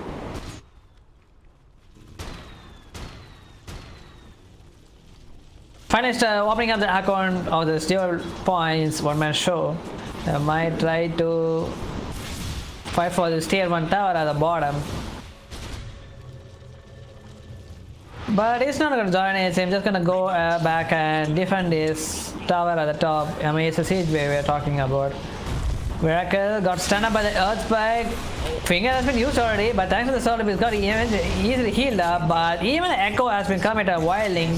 Finished opening up the account of the dual points one-man show. I might try to fight for this tier 1 tower at the bottom. But he's not going to join it, so I'm just going to go back and defend this tower at the top. I mean, it's a siege wave we're talking about. Miracle got stunned up by the earth spike. Finger has been used already, but thanks to the soul, he's got easily healed up. But even the echo has been coming to a wildling.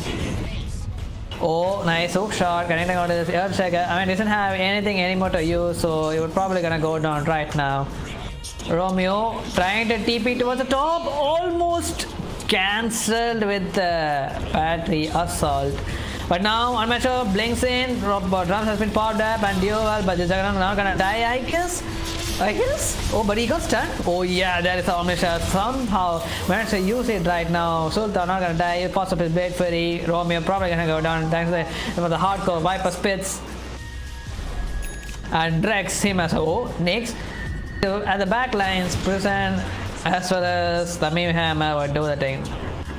Oh, nice hook shot connecting onto this Earthshaker. I mean, doesn't have anything anymore to use, so it would probably gonna go down right now. Romeo trying to TP towards the top, almost cancelled with the battery assault. But now Unmature blinks in, drums has been powered up and dual, but the Juggernaut not gonna die, I guess. Oh, but he got stunned. Oh yeah, there is the Omnisha. Somehow managed to use it right now. Sultan not gonna die. He pops up his blade fury. Romeo probably gonna go down thanks to the hardcore Viper spits. And Drex him as next. At the back lines, Prison as well as the Meme Hammer would do the thing.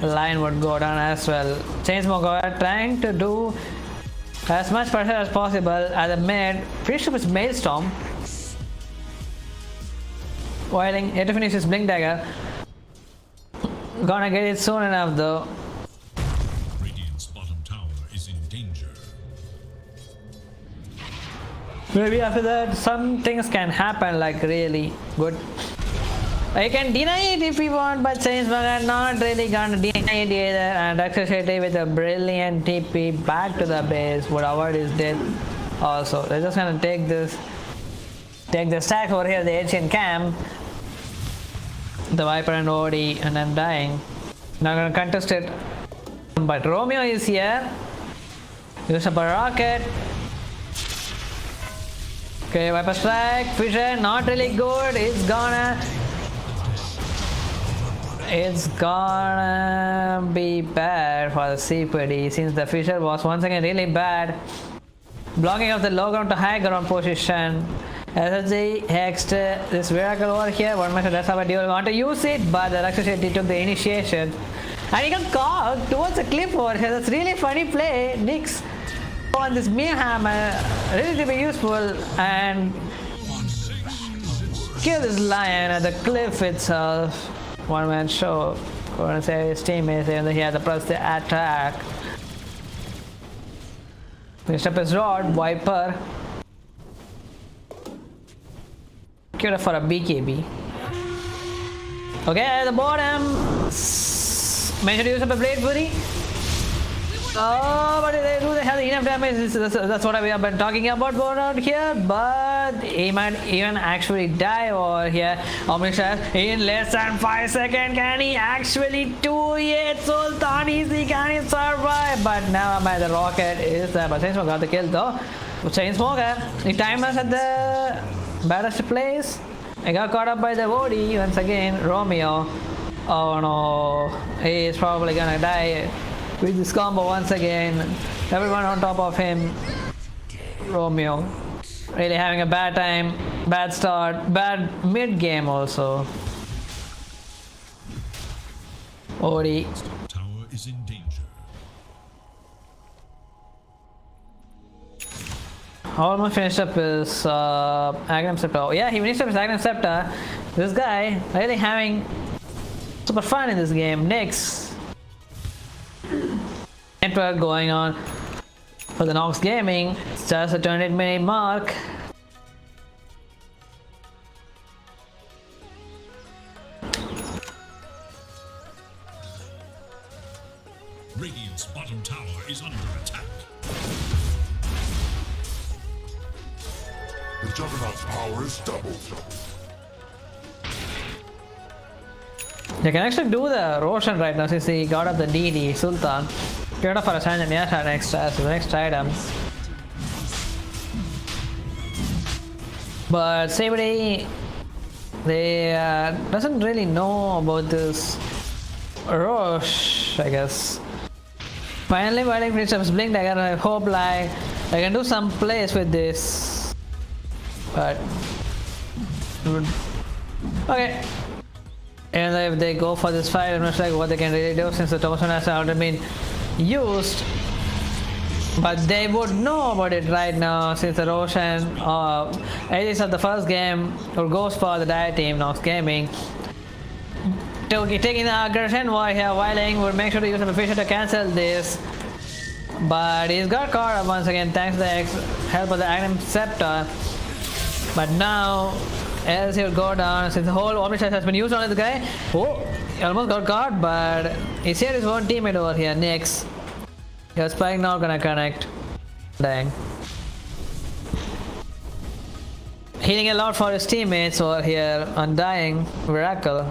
The line would go down as well. Chainsmoker trying to do as much pressure as possible at the mid. Finish up his Maelstrom. Wailing, yet to finish his Blink Dagger. Gonna get it soon enough though. Radiant's bottom tower is in danger. Maybe after that some things can happen like really good. I can deny it if we want, but Chainsmoker not really gonna deny it either. And Raksha with a brilliant TP back to the base would avoid his death also. They're just gonna take the stack over here, the ancient camp, the Viper and OD, and I'm dying. Not gonna contest it. But Romeo is here. Use up a rocket. Okay, Viper strike, Fisher, not really good. It's gonna be bad for the CPD since the Fisher was once again really bad. Blocking of the low ground to high ground position. SSG hexed this Miracle over here. One match, that's how I do want to use it, but the Rakshasa took the initiation. And he got caught towards the cliff over here. That's really funny play. Nyx on this Meme Hammer, really to be useful, and kill this lion at the cliff itself. One man show. Gonna say his teammates, even though he had to press the attack. Finished up his rod, Viper. Queued for a BKB. Okay, at the bottom. Make sure to use up a Blade Fury. Oh, but they do have enough damage. That's what we have been talking about around here. But he might even actually die over here. Omniscience in less than 5 seconds. Can he actually do it? Sultan easy. Can he survive? But now the rocket is there. But Chainsmoker got the kill though. Chainsmoker, the timers at the baddest place. I got caught up by the OD once again. Romeo. Oh no. He is probably gonna die with this combo once again. Everyone on top of him. Romeo really having a bad time, bad start, bad mid game also. OD Tower is in danger. almost finished up his Agnum Scepter. Yeah, he finished up his Agnum Scepter. This guy really having super fun in this game. Next, network going on for the Nox Gaming. It's just a 28-minute mark. Radiant's bottom tower is under attack. The Juggernaut's power is doubled. They can actually do the Roshan right now since he got up the DD Sultan. Get up for a Sanj and Yasha next as the next item. But CBD, they doesn't really know about this Rosh, I guess. Finally, Violin finished up his blink dagger. I hope like I can do some plays with this. But okay. And if they go for this fight, I'm not sure what they can really do since the Thompson has already been used. But they would know about it right now since the Roshan Aegis of the first game or goes for the Dire team, Nox Gaming. Taking the aggression war here, Wailing would make sure to use a Fisher to cancel this. But he's got caught up once again thanks to the help of the Agnem Scepter. But now, as he would go down, since the whole Omniscience has been used on this guy. Oh, he almost got caught, but he saved his own teammate over here, Nyx. Your spike not gonna connect. Dang. Healing a lot for his teammates over here, Undying, Miracle.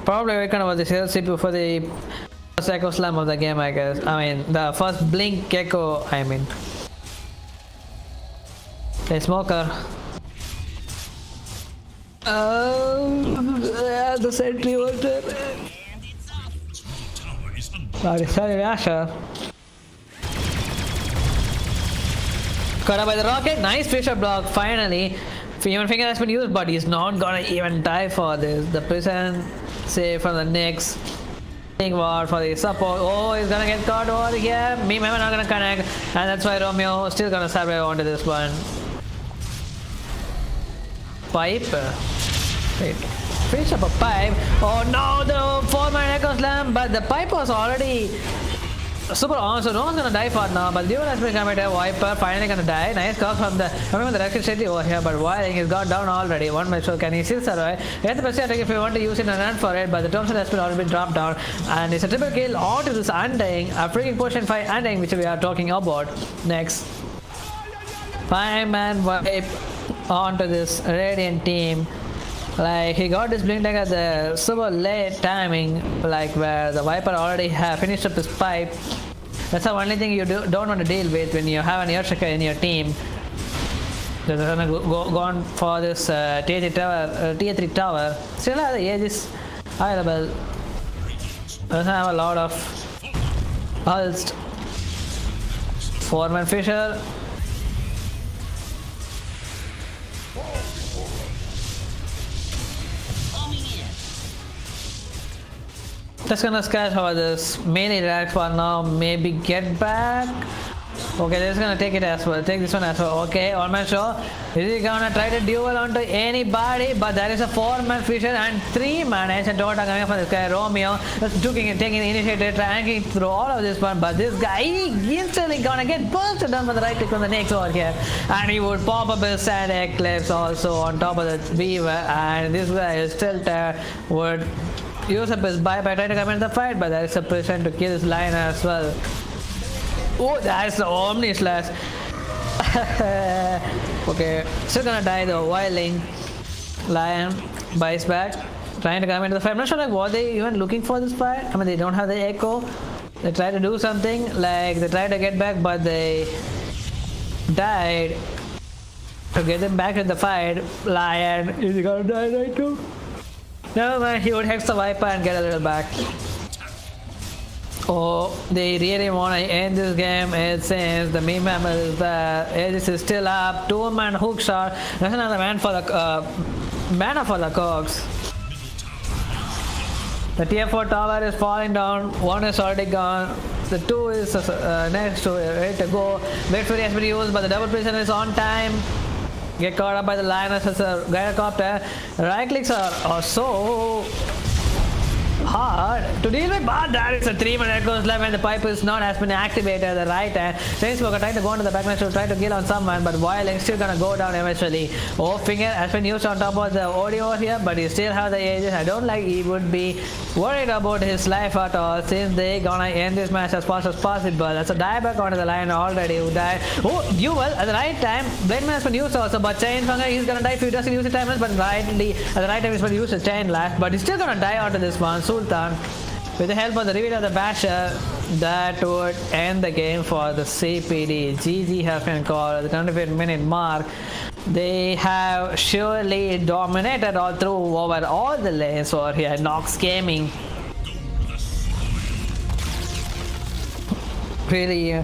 Probably reckon about the sales CPU for the first Echo Slam of the game, I guess. I mean, the first Blink Echo, I mean. Okay, Smoker. The sentry was there. Sorry, Asha. Caught up by the rocket. Nice Fisher block, finally. Human Finger has been used, but he's not gonna even die for this. The prison save from the Nyx. War for the support. Oh, he's gonna get caught over here. Me, not gonna connect, and that's why Romeo still gonna survive onto this one. Pipe. Wait, finish up a pipe. Oh no, the 4-man Echo Slam, but the pipe was already super on, so no one's gonna die for now. But the duel has been committed. Viper finally gonna die. Nice call from the Record City over here, but Wiring is got down already. One match, so can he still survive? Get the best attack if you want to use it and run for it, but the Thompson has been already been dropped down, and it's a triple kill onto this Undying, a freaking potion 5 Undying, which we are talking about next. 5-man wipe onto this Radiant team. Like, he got this blink like at the super late timing, like where the Viper already have finished up his pipe. That's the only thing you don't want to deal with when you have an Earthshaker in your team. They're gonna go on for this tier 3 tower. Still have the Aegis available. Doesn't have a lot of pulsed. 4-man Fisher. Just gonna scratch over this melee attack for now, maybe get back. Okay, they're just gonna take it as well. Take this one as well. Okay, one-man show. Is he gonna try to duel onto anybody? But there is a 4-man Fisher and 3-man Ancient Dota coming from this guy, Romeo. Just taking the initiative, trying through all of this one. But this guy, he instantly gonna get bursted down for the right click on the Nyx over here. And he would pop up his Sand Eclipse also on top of the Weaver. And this guy is still would use up his buy by trying to come into the fight, but there is a person to kill his line as well. Oh, that's the Omni Slash. Okay, still gonna die though. Wailing. Lion buys back, trying to come into the fight. I'm not sure like what they even looking for this fight. I mean, they don't have the echo. They try to do something, like they try to get back, but they died. To get them back in the fight, Lion is he gonna die right now? Never mind, he would hex the Viper and get a little back. Oh, they really want to end this game. It seems the meme is that Aegis is still up. 2-man hook shot. There's another man for the mana for the cogs. The tier 4 tower is falling down. 1 is already gone. The 2 is next to it, ready to go. Wait for the has been used, but the double prison is on time. get caught up by the lioness as a gyrocopter. Right clicks are so hard to deal with, but there is a 3 minute goes left when the pipe is not has been activated at the right hand. Chainsmoker trying to go into the backline to try to kill on someone, but Violent still gonna go down eventually. Oh, finger has been used on top of the audio over here, but he still have the ages. I don't like he would be worried about his life at all since they gonna end this match as fast as possible. That's a dieback onto the line already who died. Oh, duel at the right time. Blademan has been used also, but Chainsmoker he's gonna die if he doesn't use the timers, but rightly at the right time he's going to use the chain last, but he's still gonna die onto this one. Sultan, with the help of the reveal of the basher, that would end the game for the CPD. GG has been called at the 25-minute mark. They have surely dominated all through over all the lanes over here. Nox Gaming really